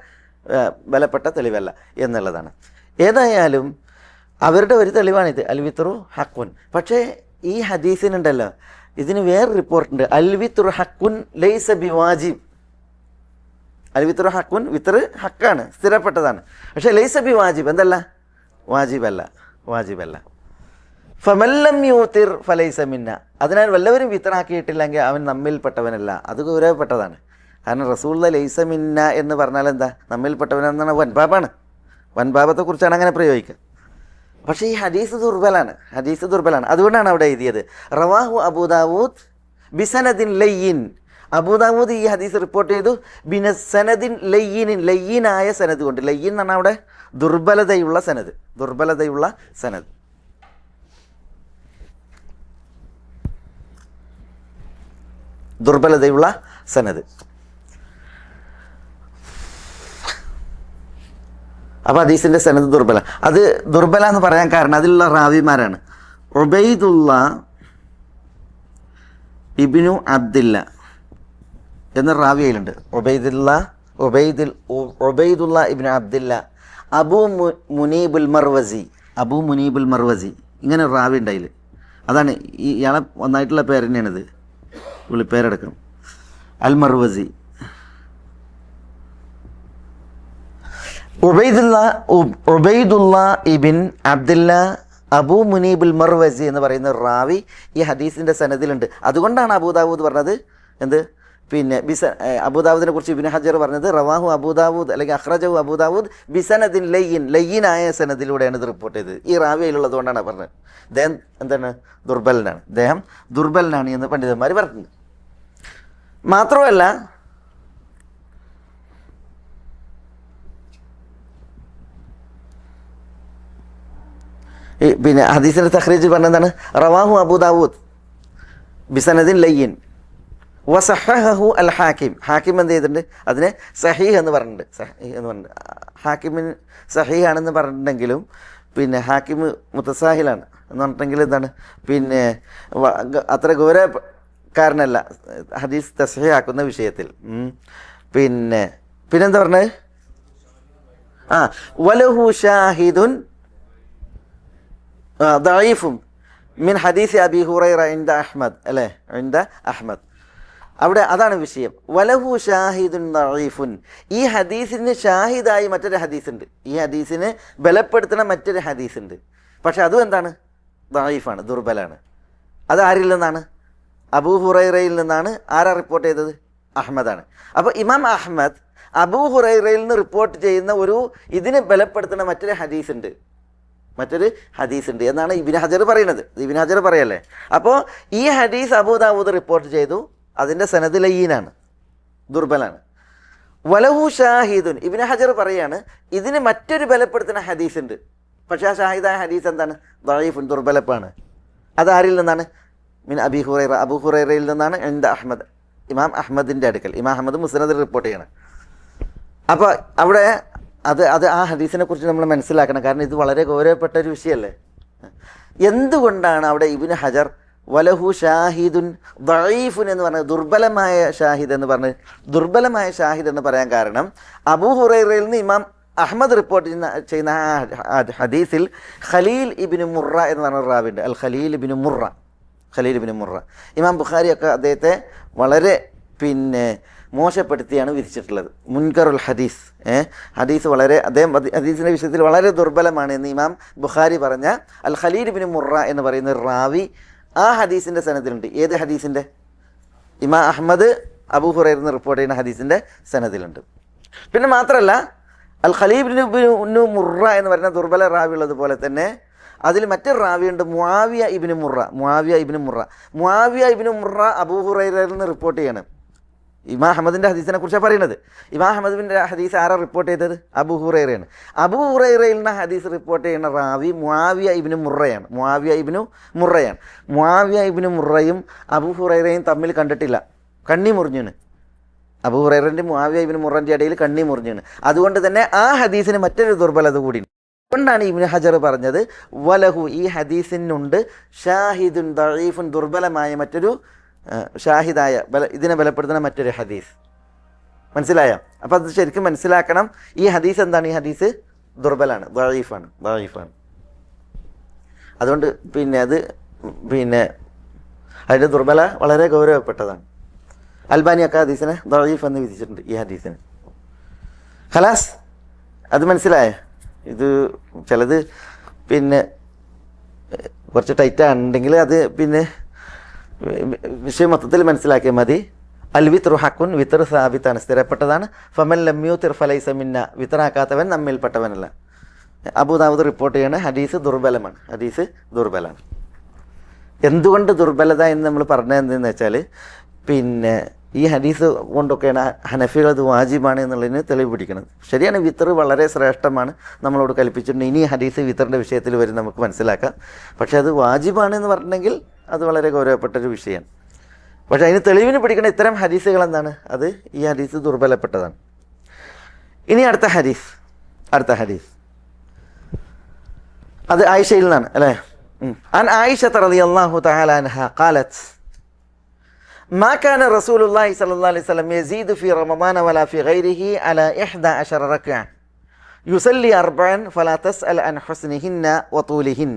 ബലപ്പെട്ട തെളിവല്ല എന്നുള്ളതാണ്. ഏതായാലും അവരുടെ ഒരു തെളിവാണിത്, അൽ വിത്റു ഹക്കുൻ. പക്ഷേ ഈ ഹദീസിനുണ്ടല്ലോ, ഇതിന് വേറെ റിപ്പോർട്ടുണ്ട്, അൽ വിത്റു ഹക്കുൻ ലൈസ ബിവാജിബ്. അൽ വിത്റു ഹക്കുൻ, വിത്ർ ഹക്കാണ്, സ്ഥിരപ്പെട്ടതാണ്. പക്ഷേ ലൈസ ബിവാജിബ്, എന്തല്ല? വാജിബല്ല, വാജിബല്ല. ഫമല്ലം യൂതിർ ഫലൈസ മിന്ന, അതിനാൽ വല്ലവരും വിത്റാക്കിയിട്ടില്ലെങ്കിൽ അവൻ നമ്മിൽപ്പെട്ടവനല്ല. അത് ഗൗരവപ്പെട്ടതാണ്. കാരണം റസൂലുള്ള ലൈസ മിന്ന എന്ന് പറഞ്ഞാൽ എന്താ? നമ്മിൽപ്പെട്ടവനെന്നാണ്, വൻപാപാണ്. വൻപാപത്തെക്കുറിച്ചാണ് അങ്ങനെ പ്രയോഗിക്കുക. പക്ഷേ ഈ ഹദീസ് ദുർബലാണ്, ഹദീസ് ദുർബലാണ്. അതുകൊണ്ടാണ് അവിടെ എഴുതിയത് റവാഹു അബൂദാവൂദ് ബിസനദിൻ ലയ്യിൻ. അബൂദാവൂദ് ഈ ഹദീസ് റിപ്പോർട്ട് ചെയ്തു ബിനസനദിൻ ലയ്യിനിൻ, ലയ്യിനായ സനദ് കൊണ്ട്. ലയ്യിൻ എന്നാണ് അവിടെ ദുർബലതയുള്ള സനദ്, ദുർബലതയുള്ള സനദ്. ദുർബലതയുള്ള സനദ്. അപ്പോൾ ഹദീസിൻ്റെ സനദ് ദുർബല. അത് ദുർബല എന്ന് പറയാൻ കാരണം അതിലുള്ള റാവിമാരാണ്. ഉബൈദുള്ള ഇബ്നു അബ്ദില്ല എന്ന റാവിയിലുണ്ട്. ഉബൈദുള്ള ഇബ്നു അബ്ദില്ല, അബൂ മുനീബുൽ മർവസി, അബൂ മുനീബുൽ മർവസി, ഇങ്ങനെ ഒരു റാവി ഉണ്ടായില്ല. അതാണ് ഇയാളെ ഒന്നായിട്ടുള്ള പേര് തന്നെയാണിത്, വിളിപ്പേരടക്കം, അൽ മർവസി. ഉബൈദുള്ള ഇബിൻ അബ്ദില്ല അബൂ മുനീബുൽ മർവസി എന്ന് പറയുന്ന റാവി ഈ ഹദീസിൻ്റെ സനദിലുണ്ട്. അതുകൊണ്ടാണ് അബൂദാവൂദ് പറഞ്ഞത് എന്ത്? പിന്നെ അബൂദാവൂദിനെ കുറിച്ച് ഇബ്നു ഹജർ പറഞ്ഞത് റവാഹു അബൂദാവൂദ് അല്ലെങ്കിൽ അഖ്റജഹു അബൂദാവൂദ് ബിസനദിൻ ലയ്യിൻ, ലയ്യിനായ സനദിലൂടെയാണ് ഇത് റിപ്പോർട്ട് ചെയ്തത്. ഈ റാവിയിലുള്ളത് കൊണ്ടാണ് പറഞ്ഞത്. അദ്ദേഹം എന്താണ്? ദുർബലനാണ്, അദ്ദേഹം ദുർബലനാണ് എന്ന് പണ്ഡിതന്മാർ പറഞ്ഞത്. മാത്രമല്ല പിന്നെ ഹദീസിൻ്റെ തഖ്രീജ് പറഞ്ഞതാണ് റവാഹു അബൂദാവൂദ് ബിസനദിൻ ലയ്യിൻ വസഹഹു അൽ ഹാക്കിം. ഹാക്കിം എന്ത് ചെയ്തിട്ടുണ്ട്? അതിനെ സഹീഹ് എന്ന് പറഞ്ഞിട്ടുണ്ട്. സഹീഹ് എന്ന് പറഞ്ഞിട്ടുണ്ട്. ഹാക്കിമിന് സഹീഹ് ആണെന്ന് പറഞ്ഞിട്ടുണ്ടെങ്കിലും പിന്നെ ഹാക്കിം മുത്തസാഹിലാണ് എന്ന് പറഞ്ഞിട്ടുണ്ടെങ്കിൽ എന്താണ്? പിന്നെ അത്ര ഗൗരവക്കാരനല്ല ഹദീസ് തസ്ഹീഹ് ആക്കുന്ന വിഷയത്തിൽ. പിന്നെന്താ പറഞ്ഞത്? വലഹു ഷാഹിദുൻ ദഈഫും മിൻ ഹദീസ് അബി ഹുറൈറ ഇൻദ അഹ്മദ്, അല്ലേ? ഇൻദ അഹ്മദ്. അവിടെ അതാണ് വിഷയം. വലഹു ഷാഹിദുൻ ദഈഫുൻ, ഈ ഹദീസിന് ഷാഹിദായി മറ്റൊരു ഹദീസുണ്ട്, ഈ ഹദീസിനെ ബലപ്പെടുത്തുന്ന മറ്റൊരു ഹദീസുണ്ട്. പക്ഷെ അതും എന്താണ്? ദഈഫാണ്, ദുർബലാണ്. അത് ആരിൽ നിന്നാണ്? അബൂ ഹുറൈറയിൽ നിന്നാണ്. ആരാ റിപ്പോർട്ട് ചെയ്തത്? അഹ്മദാണ്. അപ്പോൾ ഇമാം അഹ്മദ് അബൂ ഹുറൈറയിൽ നിന്ന് റിപ്പോർട്ട് ചെയ്യുന്ന ഒരു ഇതിനെ ബലപ്പെടുത്തുന്ന മറ്റൊരു ഹദീസുണ്ട് എന്നാണ് ഇബ്നു ഹജർ പറയുന്നത്. ഇബ്നു ഹജർ പറയല്ലേ. അപ്പോൾ ഈ ഹദീസ് അബൂദാവൂദ് റിപ്പോർട്ട് ചെയ്തു, അതിൻ്റെ സനദ് ലയ്യീനാണ്, ദുർബലാണ്. വലഹു ഷാഹിദുൻ, ഇബ്നു ഹജർ പറയാണ് ഇതിന് മറ്റൊരു ബലപ്പെടുത്തുന്ന ഹദീസ് ഉണ്ട്. പക്ഷേ ആ ഷാഹിദായ ഹദീസ് എന്താണ്? ദഈഫുൻ, ദുർബലപ്പാണ്. അത് ആരിൽ നിന്നാണ്? മിൻ അബി ഹുറൈറ, അബൂ ഹുറൈറയിൽ നിന്നാണ്. ഇൻദ അഹ്മദ്, ഇമാം അഹ്മദിൻ്റെ അടുക്കൽ. ഇമാം അഹ്മദ് മുസ്നദിൽ റിപ്പോർട്ട് ചെയ്യണം. അപ്പോൾ അവിടെ അത് ആ ഹദീസിനെ കുറിച്ച് നമ്മൾ മനസ്സിലാക്കണം. കാരണം ഇത് വളരെ ഗൗരവപ്പെട്ട ഒരു വിഷയമല്ലേ. എന്തുകൊണ്ടാണ് അവിടെ ഇബ്നു ഹജർ വലഹു ഷാഹിദുൻ ദഈഫുൻ എന്ന് പറഞ്ഞത്? ദുർബലമായ ഷാഹിദ് എന്ന് പറഞ്ഞ്, ദുർബലമായ ഷാഹിദ് എന്ന് പറയാൻ കാരണം അബൂ ഹുറൈറയിൽ നിന്ന് ഇമാം അഹ്മദ് റിപ്പോർട്ട് ചെയ്യുന്ന ആ ഹദീസിൽ ഖലീൽ ഇബ്നു മുറ എന്ന് പറഞ്ഞ റാവിണ്ട്. അൽ ഖലീൽ ഇബ്നു മുറ. ഇമാം ബുഖാരിയൊക്കെ അദ്ദേഹത്തെ വളരെ മോശപ്പെടുത്തിയാണ് വിധിച്ചിട്ടുള്ളത്. മുൻകറുൽ ഹദീസ്, ഹദീസ് വളരെ, അദ്ദേഹം ഹദീസിൻ്റെ വിഷയത്തിൽ വളരെ ദുർബലമാണ് എന്ന് ഇമാം ബുഖാരി പറഞ്ഞ അൽ ഖലീൽ ഇബ്നു മുറ എന്ന് പറയുന്ന റാവി ആ ഹദീസിൻ്റെ സനദിലുണ്ട്. ഏത് ഹദീസിൻ്റെ? ഇമാം അഹ്മദ് അബൂ ഹുറൈറ റിപ്പോർട്ട് ചെയ്യുന്ന ഹദീസിൻ്റെ സനദിലുണ്ട്. പിന്നെ മാത്രമല്ല അൽ ഖലീബിന് മുറ എന്ന് പറയുന്ന ദുർബല റാവി ഉള്ളതുപോലെ തന്നെ അതിൽ മറ്റൊരു റാവിയുണ്ട് മുആവിയ ഇബ്നു മുറ അബൂ ഹുറൈറയിൽ നിന്ന് റിപ്പോർട്ട് ചെയ്യണം. ഇമാം അഹമ്മദിൻ്റെ ഹദീസിനെ കുറിച്ചാണ് പറയുന്നത്. ഇമാം അഹമ്മദിൻ്റെ ഹദീസ് ആരാ റിപ്പോർട്ട് ചെയ്തത്? അബൂ ഹുറൈറയാണ്. അബൂ ഹുറൈറയിൽ നിന്ന് ഹദീസ് റിപ്പോർട്ട് ചെയ്യുന്ന റാവി മുആവിയ ഇബ്നു മുറയും അബൂ ഹുറൈറയും തമ്മിൽ കണ്ടിട്ടില്ല, കണ്ണി മുറിഞ്ഞാണ്. അബൂ ഹുറൈറൻ്റെ മുആവിയ ഇബ്നു മുറൻ്റെ ഇടയിൽ കണ്ണി മുറിഞ്ഞാണ്. അതുകൊണ്ട് തന്നെ ആ ഹദീസിന് മറ്റൊരു ദുർബലത കൂടി. അതുകൊണ്ടാണ് ഇബ്നു ഹജർ പറഞ്ഞത് വലഹു, ഈ ഹദീസിനുണ്ട് ഷാഹിദുൻ ദഈഫുൻ, ദുർബലമായ മറ്റൊരു ഷാഹിദായ ഇതിനെ ബലപ്പെടുത്തുന്ന മറ്റൊരു ഹദീസ്. മനസ്സിലായോ? അപ്പോൾ അത് ശരിക്കും മനസ്സിലാക്കണം. ഈ ഹദീസ് എന്താണ്? ഈ ഹദീസ് ദുർബലാണ്, ദഈഫാണ്. അതുകൊണ്ട് അത് അതിൻ്റെ ദുർബല വളരെ ഗൗരവപ്പെട്ടതാണ്. അൽബാനിയൊക്കെ ഹദീസിനെ ദഈഫ് എന്ന് വിധിച്ചിട്ടുണ്ട് ഈ ഹദീസിന്. ഖലാസ്, അത് മനസ്സിലായോ? ഇത് ചിലത് കുറച്ച് ടൈറ്റാണെന്നുണ്ടെങ്കിൽ അത് വിഷയം മൊത്തത്തിൽ മനസ്സിലാക്കിയാൽ മതി. അൽ വിത്രു ഹക്കുൻ, വിത്തർ സാബിത്താണ്, സ്ഥിരപ്പെട്ടതാണ്. ഫമൻ ലം യൂതിർ ഫലൈസ മിന്ന, വിത്തറാക്കാത്തവൻ നമ്മിൽപ്പെട്ടവനല്ല. അബൂദാവൂദ് റിപ്പോർട്ട് ചെയ്യണ ഹദീസ് ദുർബലമാണ്. എന്തുകൊണ്ട് ദുർബലത എന്ന് നമ്മൾ പറഞ്ഞത് എന്തെന്ന് വെച്ചാൽ ഈ ഹദീസ് കൊണ്ടൊക്കെയാണ് ഹനഫികൾ അത് വാജിബാണ് എന്നുള്ളതിന് തെളിവ് പിടിക്കുന്നത്. ശരിയാണ്, വിത്തർ വളരെ ശ്രേഷ്ഠമാണ്, നമ്മളോട് കൽപ്പിച്ചിട്ടുണ്ട്. ഇനി ഹദീസ് വിത്തറിൻ്റെ വിഷയത്തിൽ വരും, നമുക്ക് മനസ്സിലാക്കാം. പക്ഷേ അത് വാജിബാണ് എന്ന് പറഞ്ഞെങ്കിൽ അത് വളരെ ഗൗരവപ്പെട്ടൊരു വിഷയമാണ്. പക്ഷേ അതിന് തെളിവിന് പിടിക്കുന്ന ഇത്തരം ഹദീസുകൾ എന്താണ്? അത് ഈ ഹദീസ് ദുർബലപ്പെട്ടതാണ്. ഇനി അടുത്ത ഹദീസ് അത് ആയിഷയിൽ നിന്നാണ് അല്ലേ? അൻ ആയിഷ റളിയല്ലാഹു തആല അൻഹാ ഖാലത്ത് ما كان رسول الله صلى الله عليه وسلم يزيد في رمضان ولا في غيره على 11 ركعة يصلي 4 فلا تسأل عن حسنهن وطولهن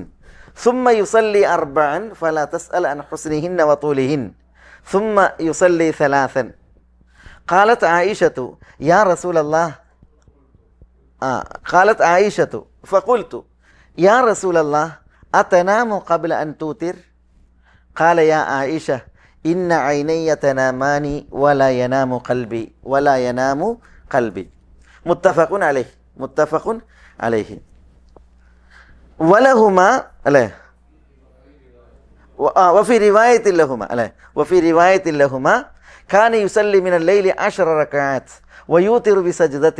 ثم يصلي 4 فلا تسأل عن حسنهن وطولهن ثم يصلي 3. قالت عائشة يا رسول الله فقلت يا رسول الله أتنام قبل أن توتر؟ قال يا عائشة إن عيني تنامان ولا ينام قلبي متفق عليه ولهما وفي رواية لهما كان يصلي من الليل 10 ركعات ويوتر بسجدة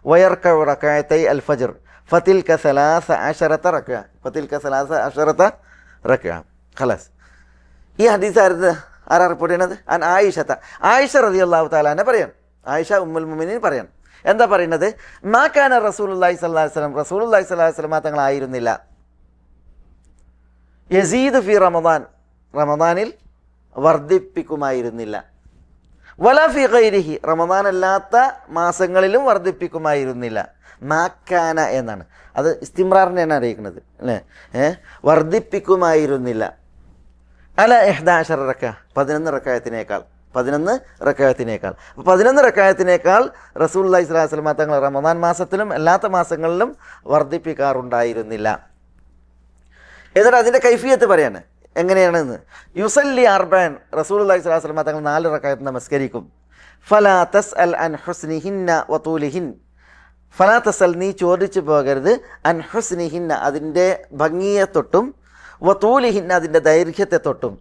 ويركع ركعتي الفجر فتلك 13 ركعة خلاص. ഈ ഹദീസ് ആരാ റിപ്പോർട്ട് ചെയ്യണത്? അൻ ആയിഷ റളിയല്ലാഹു തആല അൻഹ പറയാണ്. ആയിഷ ഉമ്മുൽ മുഅ്മിനീൻ പറയാണ്. എന്താ പറയുന്നത്? മാ കാന റസൂലുള്ളാഹി സ്വല്ലല്ലാഹു അലൈഹി വസല്ലം, റസൂലുള്ളാഹി സ്വല്ലല്ലാഹു അലൈഹി വസല്ലം തങ്ങളായിരുന്നില്ല യസീദ് ഫി റമദാനിൽ വർദ്ധിപ്പിക്കുമായിരുന്നില്ല, വലാ ഫി ഗൈരിഹി, റമദാൻ അല്ലാത്ത മാസങ്ങളിലും വർദ്ധിപ്പിക്കുമായിരുന്നില്ല. മാക്കാന എന്നാണ്, അത് ഇസ്തിമ്രാറിനെയാണ് അറിയിക്കുന്നത് അല്ലേ? വർദ്ധിപ്പിക്കുമായിരുന്നില്ല. അല 11 റക്അ, 11 റക്അത്തിനേക്കാൾ 11 റക്അത്തിനേക്കാൾ റസൂലുള്ളാഹി സ്വല്ലല്ലാഹു അലൈഹി വസല്ലം തങ്ങൾ റമദാൻ മാസത്തിലും അല്ലാത്ത മാസങ്ങളിലും വർദ്ധിപ്പിക്കാറുണ്ടായിരുന്നില്ല. എന്നിട്ട് അതിൻ്റെ കൈഫിയത്ത് പറയാണ് എങ്ങനെയാണെന്ന്. യുസല്ലി 4, റസൂലുള്ളാഹി സ്വല്ലല്ലാഹു അലൈഹി വസല്ലം തങ്ങൾ 4 റക്അത്ത് നമസ്കരിക്കും. ഫലാ തസ്അൽ അൻ ഹുസ്നിഹിന്ന വതൂലിഹിൻ, ഫലാ തസ്അൽ, നീ ചോദിച്ചു പോകരുത്, അൻ ഹുസ്നിഹിന്ന, അതിൻ്റെ ഭംഗിയെ തൊട്ടും, വതൂലിഹിന്ന, അതിൻ്റെ ദൈർഘ്യത്തെ തൊട്ടും.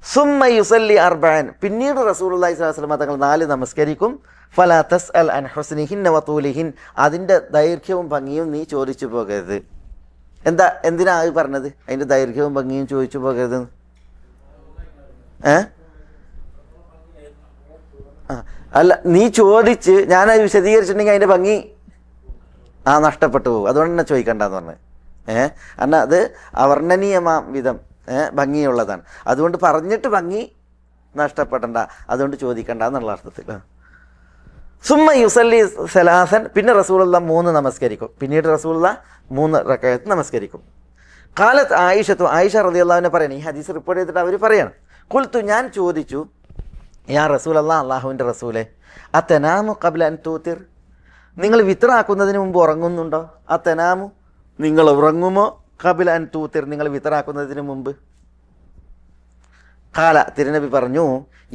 സുമ്മ യുസല്ലി 4, പിന്നീട് റസൂലുള്ളാഹി സ്വല്ലല്ലാഹു അലൈഹി വസല്ലം തങ്ങൾ 4 നമസ്കരിക്കും. ഫലാ തസ്അൽ അൻ ഹുസ്നിഹിന്ന വതൂലിഹിൻ, അതിൻ്റെ ദൈർഘ്യവും ഭംഗിയും നീ ചോദിച്ചു പോകരുത്. എന്തിനാ അത് പറഞ്ഞത്? അതിൻ്റെ ദൈർഘ്യവും ഭംഗിയും ചോദിച്ചു പോകരുത്. അല്ല, നീ ചോദിച്ച് ഞാനത് വിശദീകരിച്ചിട്ടുണ്ടെങ്കിൽ അതിൻ്റെ ഭംഗി നഷ്ടപ്പെട്ടു പോകും. അതുകൊണ്ട് തന്നെ ചോദിക്കണ്ടെന്ന് പറഞ്ഞത്. എന്നാൽ അത് അവർണ്ണനീയമാം വിധം ഭംഗിയുള്ളതാണ്. അതുകൊണ്ട് പറഞ്ഞിട്ട് ഭംഗി നഷ്ടപ്പെടണ്ട, അതുകൊണ്ട് ചോദിക്കണ്ട എന്നുള്ള അർത്ഥത്തിൽ. സുമ്മ യുസല്ലി സലാസൻ, പിന്നെ റസൂലുള്ള 3 നമസ്കരിക്കും. പിന്നീട് റസൂലുള്ള 3 റക്അത്ത് നമസ്കരിക്കും. ഖാലത്ത് ആയിഷ റളിയല്ലാഹു അൻഹ പറയണം, ഈ ഹദീസ് റിപ്പോർട്ട് ചെയ്തിട്ട് അവർ പറയണം, ഖുൽതു, ഞാൻ ചോദിച്ചു, യാ റസൂലല്ലാഹ്, അള്ളാഹുവിൻ്റെ റസൂലെ, അത്തനാമു ഖബ്ല അൻ തൂതിർ, നിങ്ങൾ വിത്റാക്കുന്നതിന് മുമ്പ് ഉറങ്ങുന്നുണ്ടോ? അത്തനാമു, നിങ്ങൾ ഉറങ്ങുമോ? ഖബ്ല അൻ തൂതിർ, നിങ്ങൾ വിത്റാക്കുന്നതിന് മുമ്പ്. ഖാല, തിരുനബി പറഞ്ഞു,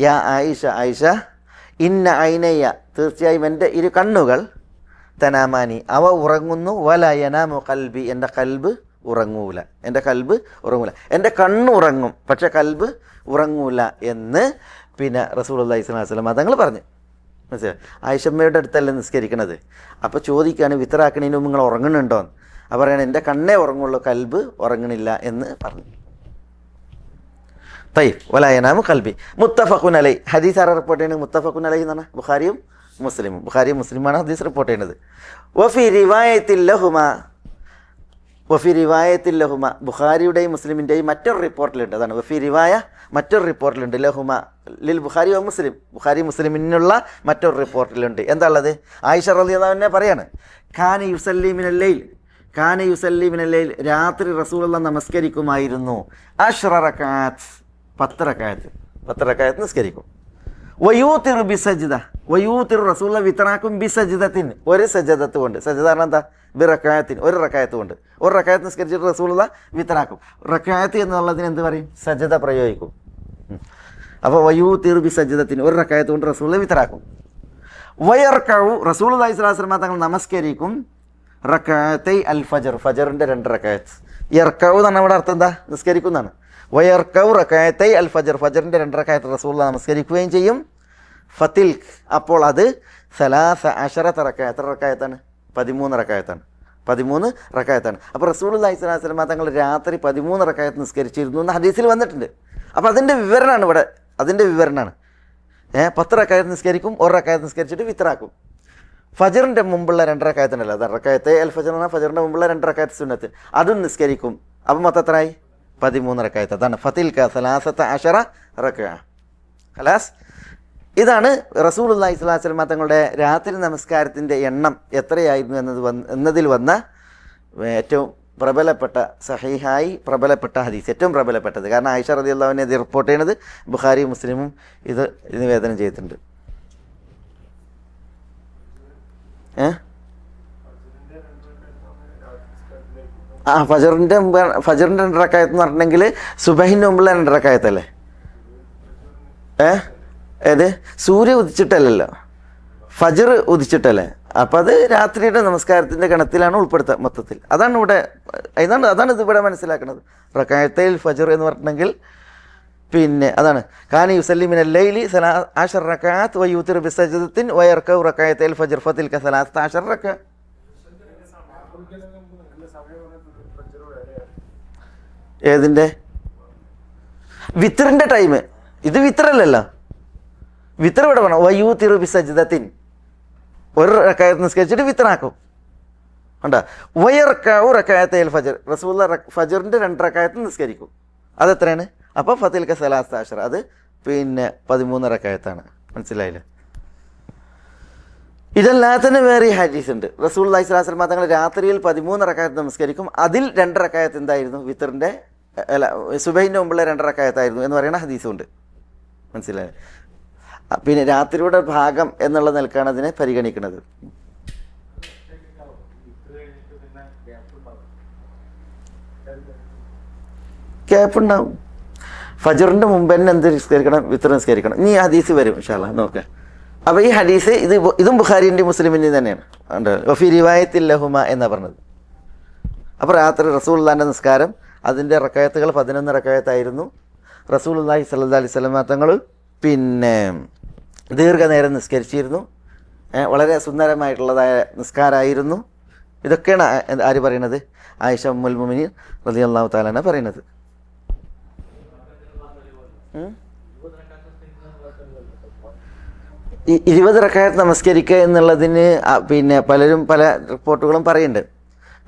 യാ ആയിഷ, ഇന്ന ഐനയ്യ, തീർച്ചയായും എൻ്റെ ഇരു കണ്ണുകൾ തനാമാനി അവ ഉറങ്ങുന്നു, വല യനാമു കൽബി എൻ്റെ കൽബ് ഉറങ്ങൂല, എൻ്റെ കൽബ് ഉറങ്ങൂല, എൻ്റെ കണ്ണ് ഉറങ്ങും പക്ഷെ കൽബ് ഉറങ്ങൂല എന്ന് പിന്നെ റസൂലുള്ളാഹി സ്വല്ലല്ലാഹു അലൈഹി വസല്ലം തങ്ങൾ പറഞ്ഞു. മനസ്സിലായി? ആയിഷമ്മയുടെ അടുത്തല്ലേ നിസ്കരിക്കണത്. അപ്പോൾ ചോദിക്കുകയാണ് വിത്തറാക്കണതിന് മുമ്പ് നിങ്ങൾ ഉറങ്ങുന്നുണ്ടോ എന്ന്. അപ്പോൾ പറയണത് എൻ്റെ കണ്ണേ ഉറങ്ങുള്ളൂ, കൽബ് ഉറങ്ങണില്ല എന്ന് പറഞ്ഞു. തയ്യബ് വലാ യനാമു കൽബി മുത്തഫഖുൻ അലൈഹി. ഹദീസ് ആരാ റിപ്പോർട്ട് ചെയ്യുന്നത്? മുത്തഫഖുൻ അലൈഹി എന്നാണ് ബുഖാരിയും മുസ്ലിമും. ബുഖാരിയും മുസ്ലിമാണ് ഹദീസ് റിപ്പോർട്ട് ചെയ്യുന്നത്. വഫി റിവായത്തിൽ ലഹുമ ബുഖാരിയുടെയും മുസ്ലിമിൻ്റെയും മറ്റൊരു റിപ്പോർട്ടിലുണ്ട്. അതാണ് വഫി റിവായ, മറ്റൊരു റിപ്പോർട്ടിലുണ്ട്. ലഹുമ ലിൽ ബുഖാരി വ മുസ്ലിം, ബുഖാരി മുസ്ലിമിനുള്ള മറ്റൊരു റിപ്പോർട്ടിലുണ്ട്. എന്താ ഉള്ളത്? ആയിഷ റളിയല്ലാഹു അൻഹ പറയാണ്, കാന യുസല്ലി മിനൽ ലൈൽ, രാത്രി റസൂലുള്ളാഹി നമസ്കരിക്കുമായിരുന്നു 10 റകഅത്ത്, 10 റകഅത്ത് നിസ്കരിക്കും. വയൂത്തിറു ബിസജ്ദ, വയൂത്തിറു റസൂലുള്ളാഹി വിത്റാക്കും ബിസജ്ദത്തിൻ, ഒരു സജ്ദത്ത് കൊണ്ട്. സജ്ദ പറഞ്ഞാൽ എന്താ? ബിറകഅത്തിൻ, ഒരു റകഅത്ത് കൊണ്ട്. ഒരു റകഅത്ത് നിസ്കരിച്ചിട്ട് റസൂലുള്ളാഹി വിത്റാക്കും. റകഅത്ത് എന്നുള്ളതിന് എന്ത് പറയും? സജ്ദ പ്രയോഗിക്കും. അപ്പോൾ വയൂത്തിറു ബിസജ്ദത്തിൻ, ഒരു റകഅത്ത് കൊണ്ട് റസൂലുള്ളാഹി വിത്റാക്കും. വയർകഉ, റസൂലുള്ളാഹി സ്വല്ലല്ലാഹു അലൈഹി വസല്ലം തങ്ങൾ നമസ്കരിക്കും റകഅത്തൈ അൽ ഫജ്ർ, ഫജ്റിന്റെ 2 റകഅത്ത്. യർകഉ എന്ന് പറഞ്ഞാൽ ഇവിടെ അർത്ഥം എന്താ? നിസ്കരിക്കുന്നതാണ്. വയർകഉ റകഅത്തൈ അൽ ഫജ്ർ, ഫജ്റിന്റെ 2 റകഅത്ത് റസൂലുള്ളാഹി നമസ്കരിക്കുകയും ചെയ്യും. ഫതിൽക്, അപ്പോൾ അത് 13 റകഅത്ത്, എത്ര റകഅത്താണ്? 13 റകഅത്താണ്. 13 റകഅത്താണ്. അപ്പോൾ റസൂലുള്ളാഹി സ്വല്ലല്ലാഹു അലൈഹി വസല്ലം തങ്ങൾ രാത്രി 13 റകഅത്ത് നിസ്കരിച്ചിരുന്നു എന്ന് ഹദീസിൽ വന്നിട്ടുണ്ട്. അപ്പോൾ അതിൻ്റെ വിവരണമാണ് ഇവിടെ, അതിൻ്റെ വിവരണമാണ്. 10 റകഅത്ത് നിസ്കരിക്കും, 1 റകഅത്ത് നിസ്കരിച്ചിട്ട് വിത്റാക്കും. ഫജറിൻ്റെ മുമ്പുള്ള 2 റകഅത്ത് ഉണ്ടല്ലോ, അത് റകഅത്തെ അൽ ഫജ്ർ എന്ന ഫജറിൻ്റെ മുമ്പുള്ള 2 റകഅത്ത് സുന്നത്ത്, അതും നിസ്കരിക്കും. അപ്പം മൊത്തം എത്രയായി? 13 റകഅത്ത്. അതാണ് ഫതിൽക 13 റകഅ. ഖലാസ്. ഇതാണ് റസൂലുള്ളാഹി സ്വല്ലല്ലാഹു അലൈഹി വസല്ലം തങ്ങളുടെ രാത്രി നമസ്കാരത്തിൻ്റെ എണ്ണം എത്രയായിരുന്നു എന്നതിൽ വന്ന ഏറ്റവും പ്രബലപ്പെട്ട, സഹീഹായി പ്രബലപ്പെട്ട ഹദീസ്, ഏറ്റവും പ്രബലപ്പെട്ടത്. കാരണം ആയിഷ റളിയല്ലാഹു അൻഹ ഇത് റിപ്പോർട്ട് ചെയ്യുന്നത്, ബുഖാരി മുസ്ലിമും ഇത് നിവേദനം ചെയ്തിട്ടുണ്ട്. ഫജറിൻ്റെ 2 റകഅത്ത് എന്ന് പറഞ്ഞിട്ടുണ്ടെങ്കിൽ സുബഹിൻ്റെ മുമ്പുള്ള 2 റകഅത്തല്ലേ? ഏത്? സൂര്യ ഉദിച്ചിട്ടല്ലല്ലോ, ഫജർ ഉദിച്ചിട്ടല്ലേ? അപ്പം അത് രാത്രിയുടെ നമസ്കാരത്തിൻ്റെ ഗണത്തിലാണ് ഉൾപ്പെടുത്തുക മൊത്തത്തിൽ. അതാണ് ഇവിടെ, അതാണ് ഇതിവിടെ മനസ്സിലാക്കുന്നത്. റകഅത്തൈൽ ഫജർ എന്ന് പറഞ്ഞിട്ടുണ്ടെങ്കിൽ പിന്നെ അതാണ് കാന യുസല്ലി മിനൽ ലൈലി 13 റകഅത്ത് വയൂത്തിറു ബിസജ്ദത്തിൻ വയർകഉ റകഅത്തൈൽ ഫജ്ർ ഫതിൽക 13 റകഅ. ഏതിൻ്റെ? വിത്തറിൻ്റെ ടൈം. ഇത് വിത്തറല്ലല്ലോ, വിത്തർ ഇവിടെ വേണം. വയൂത്തിറു ബിസജ്ദത്തിൻ, 1 റകഅത്ത് നിസ്കരിച്ചിട്ട് വിത്തറാക്കും. കണ്ടാ? വയർകഉ റകഅത്തൈൽ ഫജ്ർ, റസൂലുള്ളാഹി ഫജ്റിൻ്റെ 2 റകഅത്ത് നിസ്കരിക്കും. അതെത്രയാണ്? അപ്പോൾ ഫതിൽക 13, അത് പിന്നെ 13 റകഅത്താണ്. മനസ്സിലായില്ലേ? ഇതല്ലാതെ തന്നെ വേറെ ഹദീസ് ഉണ്ട്. റസൂലുള്ളാഹി സ്വല്ലല്ലാഹു അലൈഹി വസല്ലം തങ്ങൾ രാത്രിയിൽ 13 റകഅത്ത് നമസ്കരിക്കും. അതിൽ 2 റകഅത്ത് എന്തായിരുന്നു? വിത്തറിൻ്റെ സുബഹിൻ്റെ മുമ്പുള്ള 2 റകഅത്തായിരുന്നു എന്ന് പറയുന്ന ഹദീസുണ്ട്. മനസ്സിലായി? പിന്നെ രാത്രിയുടെ ഭാഗം എന്നുള്ള നിലക്കാണ് അതിനെ പരിഗണിക്കുന്നത്. ഗ്യാപ്പ് ഉണ്ടാവും. ഫജറിൻ്റെ മുമ്പ് തന്നെ എന്ത് നിസ്കരിക്കണം? വിത്തർ നിസ്കരിക്കണം. ഇനി ഹദീസ് വരും ഇൻഷാ അല്ലാഹ് നോക്കാം. അപ്പോൾ ഈ ഹദീസ് ഇതും ബുഖാരിൻ്റെയും മുസ്ലിമിൻ്റെയും തന്നെയാണ്. വഫി റിവായത്തിൽ ലഹുമ എന്നാണ് പറഞ്ഞത്. അപ്പോൾ രാത്രി റസൂലുള്ളാഹിൻ്റെ നിസ്കാരം അതിൻ്റെ റകഅത്തുകൾ 11 റകഅത്തായിരുന്നു. റസൂലുള്ളാഹി സ്വല്ലല്ലാഹു അലൈഹി വസല്ലം തങ്ങൾ പിന്നെ ദീർഘനേരം നിസ്കരിച്ചിരുന്നു. വളരെ സുന്ദരമായിട്ടുള്ളതായ നിസ്കാരമായിരുന്നു. ഇതൊക്കെയാണ് ആര് പറയുന്നത്? ആയിഷ ഉമ്മുൽ മുഅ്മിനീൻ റളിയല്ലാഹു തആല അൻഹ പറയുന്നത്. 20 റകഅത്ത് നമസ്കരിക്കുക എന്നുള്ളതിന് പിന്നെ പലരും പല റിപ്പോർട്ടുകളും പറയുന്നുണ്ട്.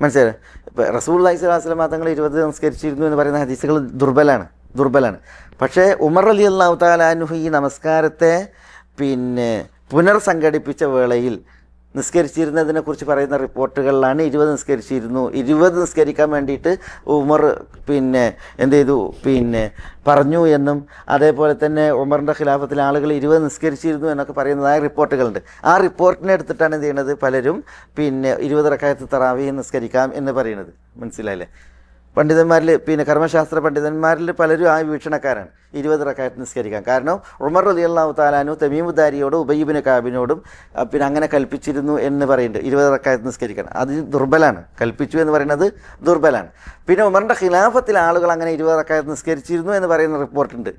മനസ്സിലായി? ഇപ്പോൾ റസൂലുള്ളാഹി സ്വല്ലല്ലാഹു അലൈഹി വസല്ലം തങ്ങൾ 20 നമസ്കരിച്ചിരുന്നു എന്ന് പറയുന്ന ഹദീസുകൾ ദുർബലാണ്. പക്ഷേ ഉമർ റളിയല്ലാഹു തആല അൻഹു ഈ നമസ്കാരത്തെ പിന്നെ പുനർസംഘടിപ്പിച്ച വേളയിൽ നിസ്കരിച്ചിരുന്നതിനെക്കുറിച്ച് പറയുന്ന റിപ്പോർട്ടുകളിലാണ് 20 നിസ്കരിച്ചിരുന്നു. 20 നിസ്കരിക്കാൻ വേണ്ടിയിട്ട് ഉമർ പിന്നെ എന്ത് ചെയ്തു? പിന്നെ പറഞ്ഞു എന്നും അതേപോലെ തന്നെ ഉമറിൻ്റെ ഖിലാഫത്തിൽ ആളുകൾ 20 നിസ്കരിച്ചിരുന്നു എന്നൊക്കെ പറയുന്നതായ റിപ്പോർട്ടുകളുണ്ട്. ആ റിപ്പോർട്ടിനെ എടുത്തിട്ടാണ് എന്ത് ചെയ്യുന്നത്? പലരും പിന്നെ 20 റകഅത്ത് തറാവീഹ് നിസ്കരിക്കാം എന്ന് പറയുന്നത്. മനസ്സിലായില്ലേ? പണ്ഡിതന്മാരിൽ പിന്നെ കർമ്മശാസ്ത്ര പണ്ഡിതന്മാരിൽ പലരും ആ വീക്ഷണക്കാരാണ് 20 റക്അത്ത് നിസ്കരിക്കാം. കാരണം ഉമർ റളിയല്ലാഹു തആല അൻഹു തമീമുദ്ദാരിയോടും ഉബയ്യ് ഇബ്നു കഅബിനോടും പിന്നെ അങ്ങനെ കൽപ്പിച്ചിരുന്നു എന്ന് പറയുന്നുണ്ട് 20 റക്അത്ത് നിസ്കരിക്കാൻ. അത് ദുർബലാണ്, കൽപ്പിച്ചു എന്ന് പറയുന്നത് ദുർബലാണ്. പിന്നെ ഉമറിൻ്റെ ഖിലാഫത്തിൽ ആളുകൾ അങ്ങനെ 20 റക്അത്ത് നിസ്കരിച്ചിരുന്നു എന്ന് പറയുന്ന റിപ്പോർട്ടുണ്ട്.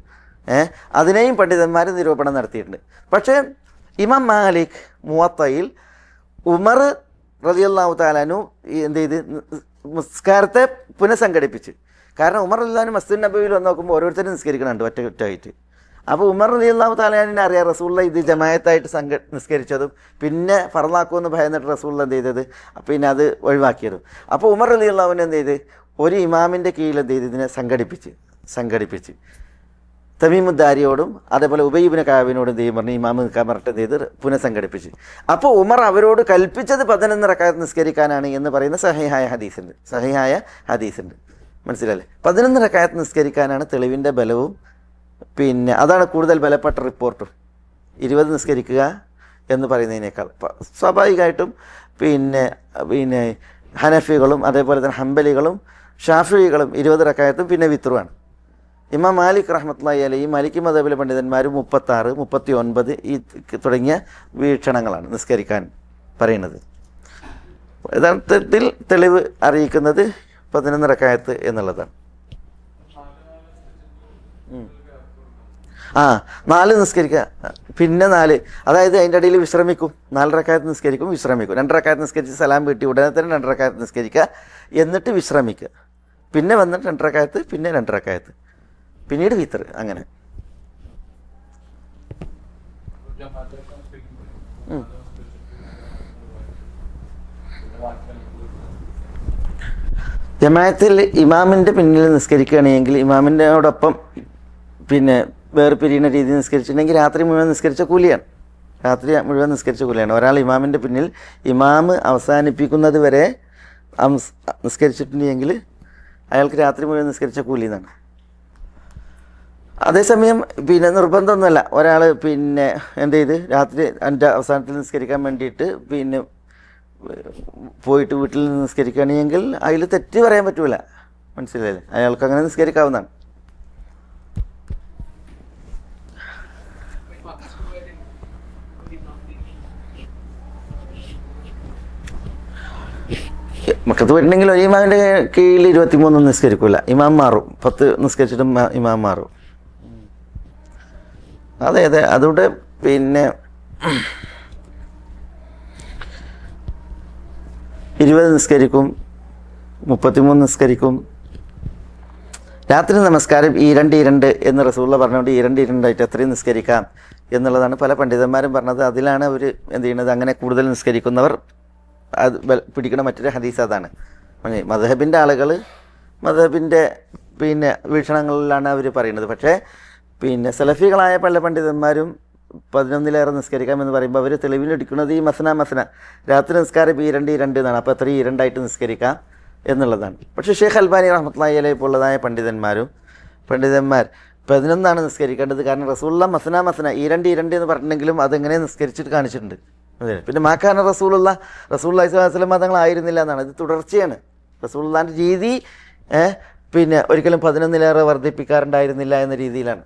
അതിനെയും പണ്ഡിതന്മാർ നിരൂപണം നടത്തിയിട്ടുണ്ട്. പക്ഷേ ഇമാം മാലിക് മുവത്തയിൽ ഉമർ റളിയല്ലാഹു തആല അൻഹു എന്ത് ചെയ്ത് നിസ്കാരത്തെ പുനഃസംഘടിപ്പിച്ച്. കാരണം ഉമർ റളിയല്ലാഹു മസ്ജിദ് നബവിയിൽ വന്ന് നോക്കുമ്പോൾ ഓരോരുത്തരും നിസ്കരിക്കുന്നുണ്ട് ഒറ്റയായിട്ട്. അപ്പോൾ ഉമർ റളിയല്ലാഹു തആല അൻഹുവിനെ അറിയാം റസൂലുള്ളാഹി ഇത് ജമാഅത്തായിട്ട് നിസ്കരിച്ചതും പിന്നെ ഫർളാക്കുമെന്ന് ഭയന്നിട്ട് റസൂലുള്ളാഹി എന്ത് ചെയ്തത് പിന്നെ അത് ഒഴിവാക്കിയതും. അപ്പോൾ ഉമർ റളിയല്ലാഹു അൻഹു എന്ത് ചെയ്ത് ഒരു ഇമാമിൻ്റെ കീഴിൽ എന്ത് ചെയ്ത് ഇതിനെ സംഘടിപ്പിച്ച് തമീമുദ്ദാരിയോടും അതേപോലെ ഉബയ്യ് ഇബ്നു കഅബിനോടും ദൈവം പറഞ്ഞ് ഇമാം നിൽക്കാൻ പറഞ്ഞിട്ട് ചെയ്ത് പുനഃസംഘടിപ്പിച്ച്. അപ്പോൾ ഉമർ അവരോട് കൽപ്പിച്ചത് 11 റക്അത്ത് നിസ്കരിക്കാനാണ് എന്ന് പറയുന്ന സഹിഹായ ഹദീസുണ്ട്. മനസ്സിലല്ലേ? 11 റക്അത്ത് നിസ്കരിക്കാനാണ് തെളിവിൻ്റെ ബലവും. പിന്നെ അതാണ് കൂടുതൽ ബലപ്പെട്ട റിപ്പോർട്ടും 20 നിസ്കരിക്കുക എന്ന് പറയുന്നതിനേക്കാൾ. സ്വാഭാവികമായിട്ടും പിന്നെ ഹനഫികളും അതേപോലെ തന്നെ ഹംബലികളും ഷാഫികളും 20 റക്അത്തും പിന്നെ വിത്റുമാണ്. ഇമാം മാലിക് റഹ്മത്തുള്ളാഹി അലൈഹി മാലിക് മദ്ഹബിലെ പണ്ഡിതന്മാർ 36, 39 ഈ തുടങ്ങിയ വീക്ഷണങ്ങളാണ് നിസ്കരിക്കാൻ പറയുന്നത്. യഥാർത്ഥത്തിൽ തെളിവ് അറിയിക്കുന്നത് 11 റക്അത്ത് എന്നുള്ളതാണ്. 4 നിസ്കരിക്കുക പിന്നെ 4, അതായത് അതിൻ്റെ ഇടയിൽ വിശ്രമിക്കും. 4 റക്അത്ത് നിസ്കരിക്കും, വിശ്രമിക്കും. 2 റക്അത്ത് നിസ്കരിച്ച് സലാം വീട്ടി ഉടനെ തന്നെ 2 റക്അത്ത് നിസ്കരിക്കുക, എന്നിട്ട് വിശ്രമിക്കുക. പിന്നെ വന്നിട്ട് 2 റക്അത്ത്, പിന്നെ 2 റക്അത്ത്, പിന്നീട് വിത്തർ. അങ്ങനെ ജമാഅത്തിൽ ഇമാമിൻ്റെ പിന്നിൽ നിസ്കരിക്കുകയാണെങ്കിൽ ഇമാമിൻ്റെയോടൊപ്പം പിന്നെ വേറെ പിരിയുന്ന രീതിയിൽ നിസ്കരിച്ചിട്ടുണ്ടെങ്കിൽ രാത്രി മുഴുവൻ നിസ്കരിച്ച കൂലിയാണ്. ഒരാൾ ഇമാമിൻ്റെ പിന്നിൽ ഇമാം അവസാനിപ്പിക്കുന്നത് വരെ നിസ്കരിച്ചിട്ടുണ്ടെങ്കിൽ അയാൾക്ക് രാത്രി മുഴുവൻ നിസ്കരിച്ച കൂലി എന്നാണ്. അതേസമയം പിന്നെ നിർബന്ധമൊന്നുമല്ല. ഒരാൾ പിന്നെ എന്ത് ചെയ്ത് രാത്രി എൻ്റെ അവസാനത്തിൽ നിസ്കരിക്കാൻ വേണ്ടിയിട്ട് പിന്നെ പോയിട്ട് വീട്ടിൽ നിന്ന് നിസ്കരിക്കുകയാണെങ്കിൽ അതിൽ തെറ്റ് പറയാൻ പറ്റൂല. മനസ്സിലായില്ലേ? അയാൾക്ക് അങ്ങനെ നിസ്കരിക്കാവുന്നതാണ്. മക്കത്ത് പോയിട്ടുണ്ടെങ്കിൽ ഒരു ഇമാമിൻ്റെ കീഴിൽ 23 നിസ്കരിക്കൂല, ഇമാം മാറും. 10 നിസ്കരിച്ചിട്ടും ഇമാം മാറും. അതെ അതുകൊണ്ട് പിന്നെ 20 നിസ്കരിക്കും, 33 നിസ്കരിക്കും. രാത്രി നമസ്കാരം 2 എന്ന് റസൂലുള്ളാഹി പറഞ്ഞുകൊണ്ട് 2 എത്രയും നിസ്കരിക്കാം എന്നുള്ളതാണ് പല പണ്ഡിതന്മാരും പറഞ്ഞത്. അതിലാണ് അവർ എന്ത് ചെയ്യുന്നത്, അങ്ങനെ കൂടുതൽ നിസ്കരിക്കുന്നവർ അത് പിടിക്കുന്ന മറ്റൊരു ഹദീസ് അതാണ്. മദ്ഹബിൻ്റെ ആളുകൾ മദ്ഹബിൻ്റെ പിന്നെ വീക്ഷണങ്ങളിലാണ് അവർ പറയുന്നത്. പക്ഷേ പിന്നെ സലഫികളായ പല പണ്ഡിതന്മാരും 11 നിസ്കരിക്കാമെന്ന് പറയുമ്പോൾ അവർ തെളിവിലെടുക്കുന്നത് ഈ മസന രാത്രി നിസ്കാരം 2 എന്നാണ്. അപ്പോൾ അത്രയും 2 നിസ്കരിക്കാം എന്നുള്ളതാണ്. പക്ഷേ ഷെയ്ഖ് അൽബാനി റഹ്മത്തുള്ളാഹി അലൈഹി പോലുള്ളതായ പണ്ഡിതന്മാർ 11 നിസ്കരിക്കേണ്ടത്. കാരണം റസൂലുള്ളാഹി മസന 2 എന്ന് പറഞ്ഞിട്ടുണ്ടെങ്കിലും അതെങ്ങനെ നിസ്കരിച്ചിട്ട് കാണിച്ചിട്ടുണ്ട്. അതെ. പിന്നെ മാക്കാന റസൂലുള്ളാഹി സ്വല്ലല്ലാഹു അലൈഹി വസല്ലം തങ്ങളായിരുന്നില്ല എന്നാണ്. ഇത് തുടർച്ചയാണ്. റസൂലുള്ളാഹിൻ്റെ രീതി പിന്നെ ഒരിക്കലും 11 വർദ്ധിപ്പിക്കാറുണ്ടായിരുന്നില്ല എന്ന രീതിയിലാണ്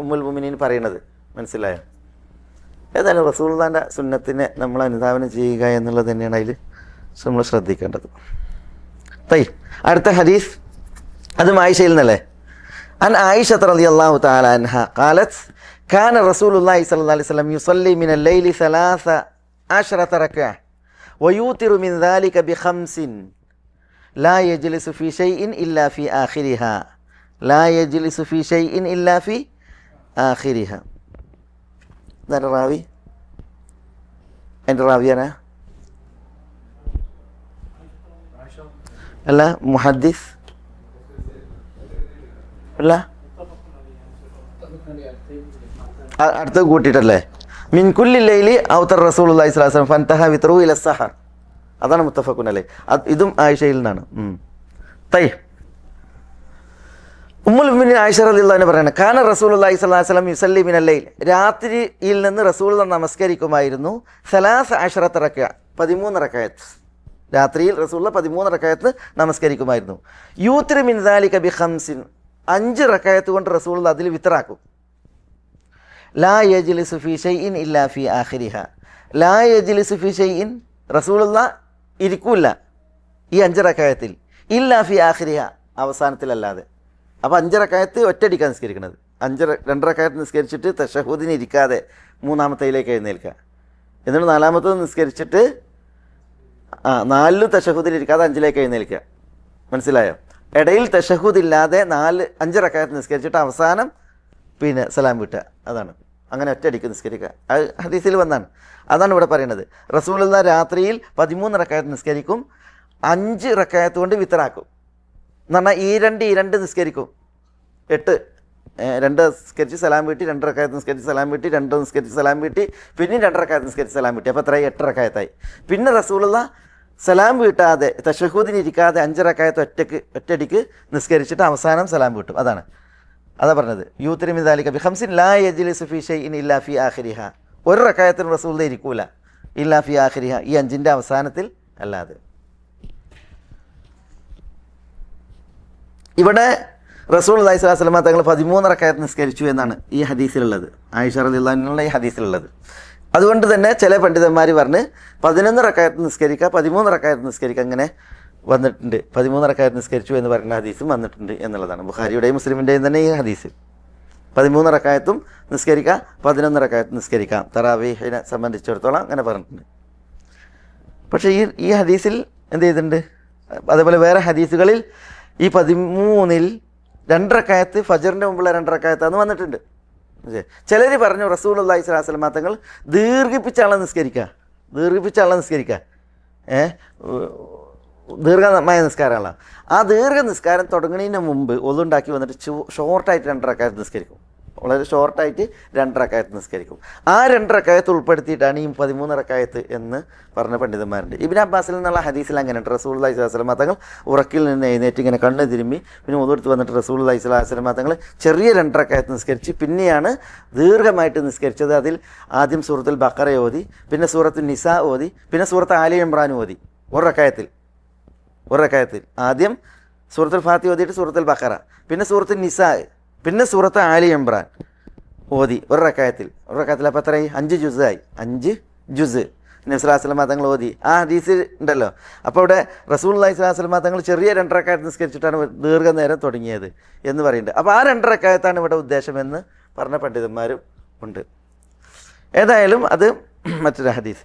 ഉമ്മുൽ മുഅ്മിനീൻ പറയുന്നത്. മനസ്സിലായോ? ഏതായാലും റസൂലുള്ളാഹിൻ്റെ സുന്നത്തിനെ നമ്മൾ അനുധാവനം ചെയ്യുക എന്നുള്ളത് തന്നെയാണ് അതിൽ നമ്മൾ ശ്രദ്ധിക്കേണ്ടത്. അടുത്ത ഹദീസ് അതും ആയിഷയിൽ നിന്നല്ലേ. അൻ ആയിഷ റളിയല്ലാഹു തആല അൻഹ ഖാലത്ത് കാന റസൂലുള്ളാഹി സ്വല്ലല്ലാഹു അലൈഹി വസല്ലം യുസല്ലി മിനൽ ലൈലി 13 റക്അ വയൂതിറു മിൻ ദാലിക ബിഖംസിൻ ലാ യജ്ലിസു ഫീ ഷൈഇൻ ഇല്ലാ ഫീ ആഖിരിഹാ ഇതാണ് റാവി. എൻ്റെ റാവിയാനാ അല്ല മുഹദ്ദിസ് അല്ല, അടുത്ത് കൂട്ടിയിട്ടല്ലേ. മിൻ കുല്ലി ലൈലി ഔതർ റസൂലുള്ളാഹി സ്വല്ലല്ലാഹു അലൈഹി വസല്ലം ഫൻതഹ വിത്റുഹു ഇല സഹർ. അതാണ് മുത്തഫഖുൻ അലൈഹി. ഇതും ആയിഷയിൽ നിന്നാണ്. ഉമ്മുൽ മുഅ്മിനീൻ ആയിഷ റളിയല്ലാഹു അൻഹ പറയുന്നത് കാന റസൂലുള്ളാഹി സ്വല്ലല്ലാഹു അലൈഹി വസല്ലം യുസല്ലി മിനൽ ലൈൽ, രാത്രിയിൽ നിന്ന് റസൂൽ നമസ്കരിക്കുമായിരുന്നു 13 റക്അ 13 റക്അത്ത്. രാത്രിയിൽ റസൂലുള്ള 13 റക്അത്ത് നമസ്കരിക്കുമായിരുന്നു. യൂത്രി മിൻ ദാലിക ബി ഖംസിൻ, 5 റക്അത്ത് കൊണ്ട് റസൂലുള്ള അതിൽ വിത്റാക്കും. ലാ യജ്ലിസു ഫീ ഷൈഇൻ ഇല്ലാ ഫീ ആഖിരിഹ, ലാ യജ്ലിസു ഫീ ഷൈഇൻ, റസൂലുള്ള ഇരിക്കൂല ഈ 5 റക്അത്തിൽ, ഇല്ലാ ഫീ ആഖിരിഹ, അവസാനത്തിലല്ലാതെ. അപ്പോൾ 5 റക്അത്ത് ഒറ്റയടിക്കാൻ നിസ്കരിക്കുന്നത്. 2 റക്അത്ത് നിസ്കരിച്ചിട്ട് തശഹുദിന് ഇരിക്കാതെ 3-ാമത്തേലേക്ക് എഴുന്നേൽക്കുക, എന്നിട്ട് 4-ാമത്തത് നിസ്കരിച്ചിട്ട് 4 തശഹുദിലിരിക്കാതെ 5ലേക്ക് എഴുന്നേൽക്കുക. മനസ്സിലായോ? ഇടയിൽ തശഹുദില്ലാതെ 5 റക്അത്ത് നിസ്കരിച്ചിട്ട് അവസാനം പിന്നെ സലാം വിട്ടുക. അതാണ്, അങ്ങനെ ഒറ്റയടിക്ക് നിസ്കരിക്കുക. അത് ഹദീസിൽ വന്നാണ്. അതാണ് ഇവിടെ പറയുന്നത്. റസൂലുള്ള രാത്രിയിൽ 13 റക്അത്ത് നിസ്കരിക്കും, 5 റക്അത്ത് കൊണ്ട് വിത്തറാക്കും. എന്ന് പറഞ്ഞാൽ ഈ രണ്ട് നിസ്കരിക്കും, 8. 2 നിസ്കരിച്ച് സലാം വീട്ടി, 2 റക്അത്ത് നിസ്കരിച്ച് സലാം വീട്ടി, 2 നിസ്കരിച്ച് സലാം വീട്ടി, പിന്നെയും 2 റക്അത്ത് നിസ്കരിച്ച് സലാം വീട്ടി. അപ്പോൾ എത്രയായി? 8 റക്അത്തായി. പിന്നെ റസൂലുള്ള സലാം വീട്ടാതെ തശഹുദിനിരിക്കാതെ 5 റക്അത്ത് ഒറ്റയടിക്ക് നിസ്കരിച്ചിട്ട് അവസാനം സലാം വീട്ടും. അതാ പറഞ്ഞത്. യൂത്രി മിൻ ദാലിക ബി ഖംസിൻ ലാ യജ്ലിസു ഫീ ഷൈഇൻ ഇല്ലാ ഫീ ആഖിരിഹ, 1 റക്അത്തിന് റസൂലുള്ള ഇരിക്കൂല, ഇല്ലാ ഫീ ആഖിരിഹ, ഈ 5ൻ്റെ അവസാനത്തിൽ അല്ലാതെ. ഇവിടെ റസൂലുള്ളാഹി സ്വല്ലല്ലാഹു അലൈഹി വസല്ലം തങ്ങൾ 13 റക്അത്ത് നിസ്കരിച്ചു എന്നാണ് ഈ ഹദീസിലുള്ളത്, ആയിഷ റളിയല്ലാഹു അൻഹയുടെ ഈ ഹദീസിലുള്ളത്. അതുകൊണ്ട് തന്നെ ചില പണ്ഡിതന്മാർ പറഞ്ഞ് 11 റക്അത്ത് നിസ്കരിക്കുക, 13 റക്അത്ത് നിസ്കരിക്കുക, അങ്ങനെ വന്നിട്ടുണ്ട്. 13 റക്അത്ത് നിസ്കരിച്ചു എന്ന് പറയുന്ന ഹദീസും വന്നിട്ടുണ്ട് എന്നുള്ളതാണ്. ബുഖാരിയുടെയും മുസ്ലിമിൻ്റെയും തന്നെ ഈ ഹദീസ്. 13 റക്അത്തും നിസ്കരിക്കാം, 11 റക്അത്ത് നിസ്കരിക്കാം. തറാവീഹിനെ സംബന്ധിച്ചിടത്തോളം അങ്ങനെ പറഞ്ഞിട്ടുണ്ട്. പക്ഷേ ഈ ഹദീസിൽ എന്ത് ചെയ്തിട്ടുണ്ട്? അതേപോലെ വേറെ ഹദീസുകളിൽ ഈ 13-ൽ 2 റക്അത്ത് ഫജറിൻ്റെ മുമ്പുള്ള 2 റക്അത്താന്ന് വന്നിട്ടുണ്ട്. ചിലർ പറഞ്ഞു റസൂലുള്ളാഹി സ്വല്ലല്ലാഹു അലൈഹി വസല്ലം തങ്ങൾ ദീർഘിപ്പിച്ചാണ് നിസ്കരിക്കുക, ദീർഘമായ നിസ്കാരമാണ്. ആ ദീർഘ നിസ്കാരം തുടങ്ങുന്നതിന് മുമ്പ് ഒന്നുണ്ടാക്കി വന്നിട്ട് ഷോർട്ടായിട്ട് 2 റക്അത്ത് നിസ്കരിക്കും, വളരെ ഷോർട്ടായിട്ട് 2 റക്അത്ത് നിസ്കരിക്കും. ആ 2 റക്അത്ത് ഉൾപ്പെടുത്തിയിട്ടാണ് ഈ 13 റക്അത്ത് എന്ന് പറഞ്ഞ പണ്ഡിതന്മാരുണ്ട്. ഇബ്നു അബ്ബാസിൽ നിന്നുള്ള ഹദീസിൽ അങ്ങനെയുണ്ട്. റസൂലുള്ളാഹി സ്വല്ലല്ലാഹു അലൈഹി വസല്ലം തങ്ങൾ ഉറക്കിൽ നിന്ന് എഴുന്നേറ്റ് ഇങ്ങനെ കണ്ണ് തിരുമ്മി പിന്നെ ഒന്നെടുത്ത് വന്നിട്ട് റസൂലുള്ളാഹി സ്വല്ലല്ലാഹു അലൈഹി വസല്ലം തങ്ങൾ ചെറിയ 2 റക്അത്ത് നിസ്കരിച്ച് പിന്നെയാണ് ദീർഘമായിട്ട് നിസ്കരിച്ചത്. അതിൽ ആദ്യം സൂറത്തുൽ ബഖറ ഓതി, പിന്നെ സൂറത്തുൽ നിസാ ഓതി, പിന്നെ സൂറത്ത് ആലി ഇംറാൻ ഓതി. ഒരു റക്അത്തിൽ ആദ്യം സൂറത്തുൽ ഫാത്തിഹ ഓതിയിട്ട് സൂറത്തുൽ ബഖറ, പിന്നെ സൂറത്തുൽ നിസാ, പിന്നെ സൂറത്ത് ആലി ഇംറാൻ ഓതി ഒരു റക്അത്തിൽ. അപ്പോൾ എത്രയായി? 5 ജുസായി. 5 ജുസ് നബി സ്വല്ലല്ലാഹു അലൈഹി വസല്ലം തങ്ങൾ ഓതി. ആ ഹദീസ് ഉണ്ടല്ലോ. അപ്പോൾ ഇവിടെ റസൂലുള്ളാഹി സ്വല്ലല്ലാഹു അലൈഹി വസല്ലം തങ്ങൾ ചെറിയ 2 റക്അത്ത് നിസ്കരിച്ചിട്ടാണ് ദീർഘനേരം തുടങ്ങിയത് എന്ന് പറയുന്നുണ്ട്. അപ്പോൾ ആ 2 റക്അത്താണ് ഇവിടെ ഉദ്ദേശമെന്ന് പറഞ്ഞ പണ്ഡിതന്മാരും ഉണ്ട്. ഏതായാലും അത് മറ്റൊരു ഹദീസ്.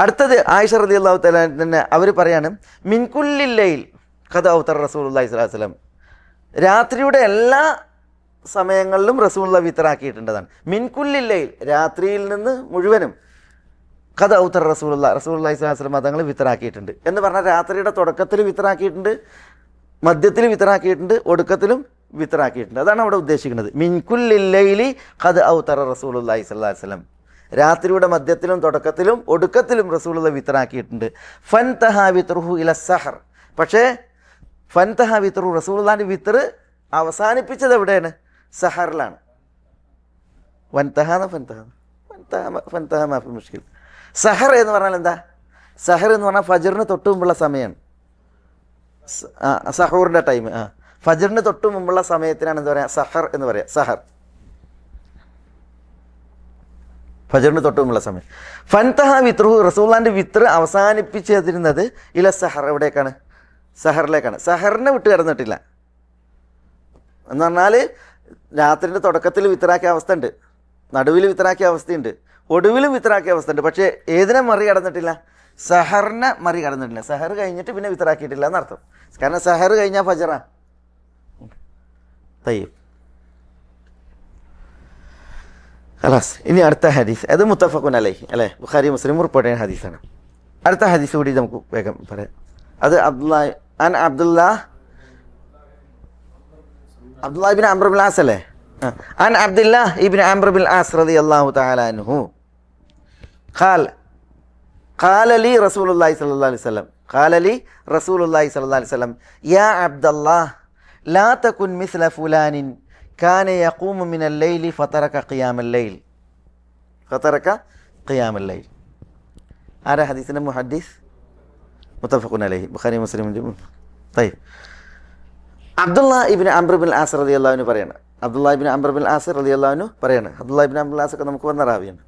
അടുത്തത് ആയിഷ റളിയല്ലാഹു തആല തന്നെ അവർ പറയാണ്, മിൻ കുല്ലി ലൈൽ ഖദ ഔതർ റസൂലുള്ളാഹി സ്വല്ലല്ലാഹു അലൈഹി വസല്ലം, രാത്രിയുടെ എല്ലാ സമയങ്ങളിലും റസൂലുള്ള വിത്തറാക്കിയിട്ടുണ്ടതാണ്. മിൻ കുല്ലി ലൈൽ, രാത്രിയിൽ നിന്ന് മുഴുവനും. ഖദ ഔതർ റസൂലുള്ളാഹി സ്വല്ലല്ലാഹു അലൈഹി വസല്ലം തങ്ങൾ വിത്തറാക്കിയിട്ടുണ്ട് എന്ന് പറഞ്ഞാൽ രാത്രിയുടെ തുടക്കത്തിൽ വിത്തറാക്കിയിട്ടുണ്ട്, മധ്യത്തിൽ വിത്തറാക്കിയിട്ടുണ്ട്, ഒടുക്കത്തിലും വിത്തറാക്കിയിട്ടുണ്ട്. അതാണ് അവിടെ ഉദ്ദേശിക്കുന്നത്. മിൻ കുല്ലി ലൈലി ഖദ ഔതർ റസൂലുള്ളാഹി സ്വല്ലല്ലാഹു അലൈഹി വസല്ലം, രാത്രിയുടെ മധ്യത്തിലും തുടക്കത്തിലും ഒടുക്കത്തിലും റസൂലുള്ള വിത്തറാക്കിയിട്ടുണ്ട്. ഫൻതഹ വിത്റുഹു ഇല സഹർ, പക്ഷേ ഫൻതഹ വിത്റു, റസൂലുള്ളാഹിന്റെ വിത്തർ അവസാനിപ്പിച്ചത് എവിടെയാണ്? സഹറിലാണ്. ഫൻതഹ മാഫി മുഷ്കിൽ. സഹർ എന്ന് പറഞ്ഞാൽ എന്താ? സഹർ എന്ന് പറഞ്ഞാൽ ഫജറിന് തൊട്ട് മുമ്പുള്ള സമയമാണ്, സഹൂറിൻ്റെ ടൈം. ഫജറിന് തൊട്ട് മുമ്പുള്ള സമയത്തിനാണ് എന്താ പറയുക? സഹർ എന്ന് പറയാം. ഫജറിന് തൊട്ട് മുമ്പുള്ള സമയം. ഫൻതഹ വിത്റുഹു, റസൂലുള്ളാഹിന്റെ വിത്ർ അവസാനിപ്പിച്ചിരുന്നത് ഇല സഹർ, എവിടേക്കാണ്? സഹറിലേക്കാണ്. സഹറിനെ വിട്ട് കിടന്നിട്ടില്ല എന്ന് പറഞ്ഞാൽ രാത്രിൻ്റെ തുടക്കത്തിൽ വിത്തറാക്കിയ അവസ്ഥ ഉണ്ട്, നടുവിൽ വിത്തറാക്കിയ അവസ്ഥയുണ്ട്, ഒടുവിലും വിത്തറാക്കിയ അവസ്ഥ ഉണ്ട്. പക്ഷേ ഏതിനെ മറികടന്നിട്ടില്ല? സഹറിനെ മറികടന്നിട്ടില്ല. സഹർ കഴിഞ്ഞിട്ട് പിന്നെ വിത്തറാക്കിയിട്ടില്ല എന്നർത്ഥം. കാരണം സഹർ കഴിഞ്ഞാൽ ഫജറാ. തയ്യബ് ഖലാസ്. ഇനി അടുത്ത ഹദീസ്, അത് മുത്തഫഖുൻ അലൈഹി അല്ലേ, ബുഖാരി മുസ്ലിം റിപ്പോർട്ട് ചെയ്യുന്ന ഹദീസാണ്. അടുത്ത ഹദീസ് കൂടി നമുക്ക് വേഗം പറയാം. അത് അബ്ദുല്ലാഹ് ഇബ്നു അംർ ഇബ്നുൽ ആസ് അല്ലേ? അൻ അബ്ദുല്ലാഹ് ഇബ്നു അംർ ഇബ്നുൽ ആസ് റളിയല്ലാഹു തആല അൻഹു ഖാല ലി റസൂലുള്ളാഹി സ്വല്ലല്ലാഹു അലൈഹി വസല്ലം യാ അബ്ദല്ലാഹ് ലാ തകുൻ മിസ്ല ഫുലാനിൻ കാന യഖൂമു മിനൽ ലൈലി ഫതറക ഖിയാമൽ ലൈൽ. ആരാ ഹദീസിന്റെ മുഹദ്ദിസ്? മുത്തഫഖുൻ അലൈഹി, ബുഖാരി മുസ്ലിം. തയ്യബ്. അബ്ദുള്ള ഇബ്നു അംർ ബിൻ ആസ് റളിയല്ലാഹു അൻഹു പറയാണ്, അബ്ദുള്ള ഇബ്നു അംർ ബിൻ ആസ് റളിയല്ലാഹു അൻഹു പറയാണ്, അബ്ദുള്ള ഇബ്നു അംർ ബിൻ ആസ് ഒക്കെ നമുക്ക് വന്ന റാവിയാണ്.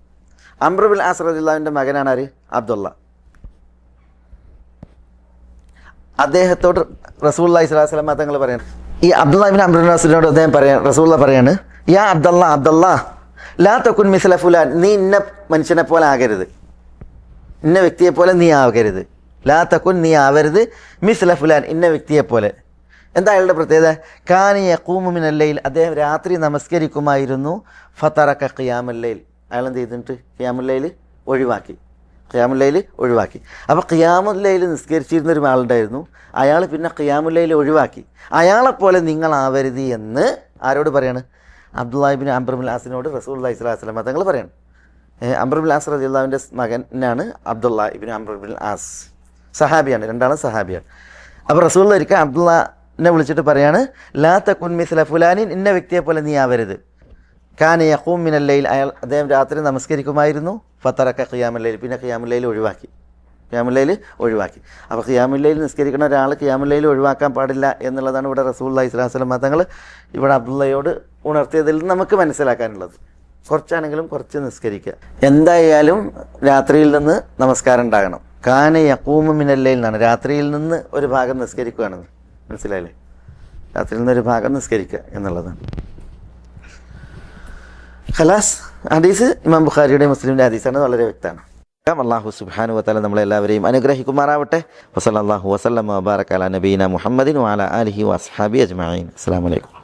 അംർ ബിൻ ആസ് റളിയല്ലാഹുവിൻ്റെ മകനാണ് ആര്? അബ്ദുള്ള. അദ്ദേഹത്തോട് റസൂലുള്ളാഹി സ്വല്ലല്ലാഹു അലൈഹി വസല്ലം തങ്ങൾ പറയാണ്, ഈ അബ്ദുള്ള ഇബ്നു അംർ ബിൻ ആസിനോട് അദ്ദേഹം പറയാൻ, റസൂലുള്ള പറയാണ്, യാ അബ്ദുള്ള, അബ്ദുള്ള ലാ തകുൻ മിസ്ല ഫുലാൻ, നീ ഇന്ന മനുഷ്യനെ പോലെ ആകരുത്, ഇന്ന വ്യക്തിയെ പോലെ നീ ആകരുത്. ലാ തകുൻ, നീ ആവരുത്, മിസ്ല ഫുലാൻ, ഇന്ന വ്യക്തിയെ പോലെ. എന്താ അയാളുടെ പ്രത്യേകത? കാന യഖൂമു മിനൽ ലൈൽ, അദ്ദേഹം രാത്രി നമസ്കരിക്കുമായിരുന്നു. ഫതറക ഖിയാമുൽ ലൈൽ, അയാൾ എന്ത് ചെയ്തിട്ട് ഖിയാമുൽ ലൈൽ ഒഴിവാക്കി, ഖിയാമുൽ ലൈൽ ഒഴിവാക്കി. അപ്പോൾ ഖിയാമുൽ ലൈൽ നിസ്കരിച്ചിരുന്നൊരു ആളുണ്ടായിരുന്നു, അയാൾ പിന്നെ ഖിയാമുൽ ലൈൽ ഒഴിവാക്കി. അയാളെപ്പോലെ നിങ്ങളാവരുത് എന്ന് ആരോട് പറയാണ്? അബ്ദുള്ള ഇബ്നു അംർ ബിൻ ആസിനോട് റസൂലുള്ളാഹി സ്വല്ലല്ലാഹു അലൈഹി വസല്ലം തങ്ങൾ പറയാണ്. അംർ ബിൻ ആസ് റളിയല്ലാഹുവിൻ്റെ മകനാണ് അബ്ദുള്ള ഇബ്നു അംർ ബിൻ ആസ്, സഹാബിയാണ്, രണ്ടാളും സഹാബിയാണ്. അപ്പോൾ റസൂലുള്ളാഹി ഒരിക്കൽ അബ്ദുള്ളനെ വിളിച്ചിട്ട് പറയാണ്, ലാ തകുൻ മിസ്ല ഫുലാനിൻ, ഇന്ന വ്യക്തിയെ പോലെ നീ ആവരുത്. കാന യഖൂം മിനൽ ലൈൽ, അദ്ദേഹം രാത്രി നമസ്കരിക്കുമായിരുന്നു. ഫതറക ഖിയാമുൽ ലൈൽ, പിന്നെ ഖിയാമുൽ ലൈൽ ഒഴിവാക്കി, ഖിയാമുൽ ലൈൽ ഒഴിവാക്കി. അപ്പോൾ ഖിയാമുൽ ലൈൽ നിസ്കരിക്കുന്ന ഒരാൾ ഖിയാമുൽ ലൈൽ ഒഴിവാക്കാൻ പാടില്ല എന്നുള്ളതാണ് ഇവിടെ റസൂലുള്ളാഹി സ്വല്ലല്ലാഹു അലൈഹി വസല്ലം തങ്ങൾ ഇവിടെ അബ്ദുള്ളയോട് ഉണർത്തിയതിൽ നമുക്ക് മനസ്സിലാക്കാനുള്ളത്. കുറച്ചാണെങ്കിലും കുറച്ച് നിസ്കരിക്കുക. എന്തായാലും രാത്രിയിൽ നിന്ന് നമസ്കാരം ഉണ്ടാകണം. കാന യഖൂമു മിനൽ ലൈൽ എന്നാണ്, രാത്രിയിൽ നിന്ന് ഒരു ഭാഗം നിസ്കരിക്കുകയാണെന്ന് മനസ്സിലായില്ലേ? രാത്രിയിൽ നിന്ന് ഒരു ഭാഗം നിസ്കരിക്കുക എന്നുള്ളതാണ്. ഖലാസ്. ഹദീസ് ഇമാം ബുഖാരിയുടെ മുസ്ലിമിൻ്റെ ഹദീസാണ്, വളരെ വ്യക്തമാണ്. അല്ലാഹു സുബ്ഹാനഹു വ തആല നമ്മളെല്ലാവരെയും അനുഗ്രഹിക്കുമാറാവട്ടെ. വസല്ലല്ലാഹു വസല്ലമ വബാറക അലാ നബീന മുഹമ്മദിൻ വഅലാ ആലിഹി വഅസ്ഹാബിഹി അജ്മഈൻ. അസ്സലാമു അലൈക്കും.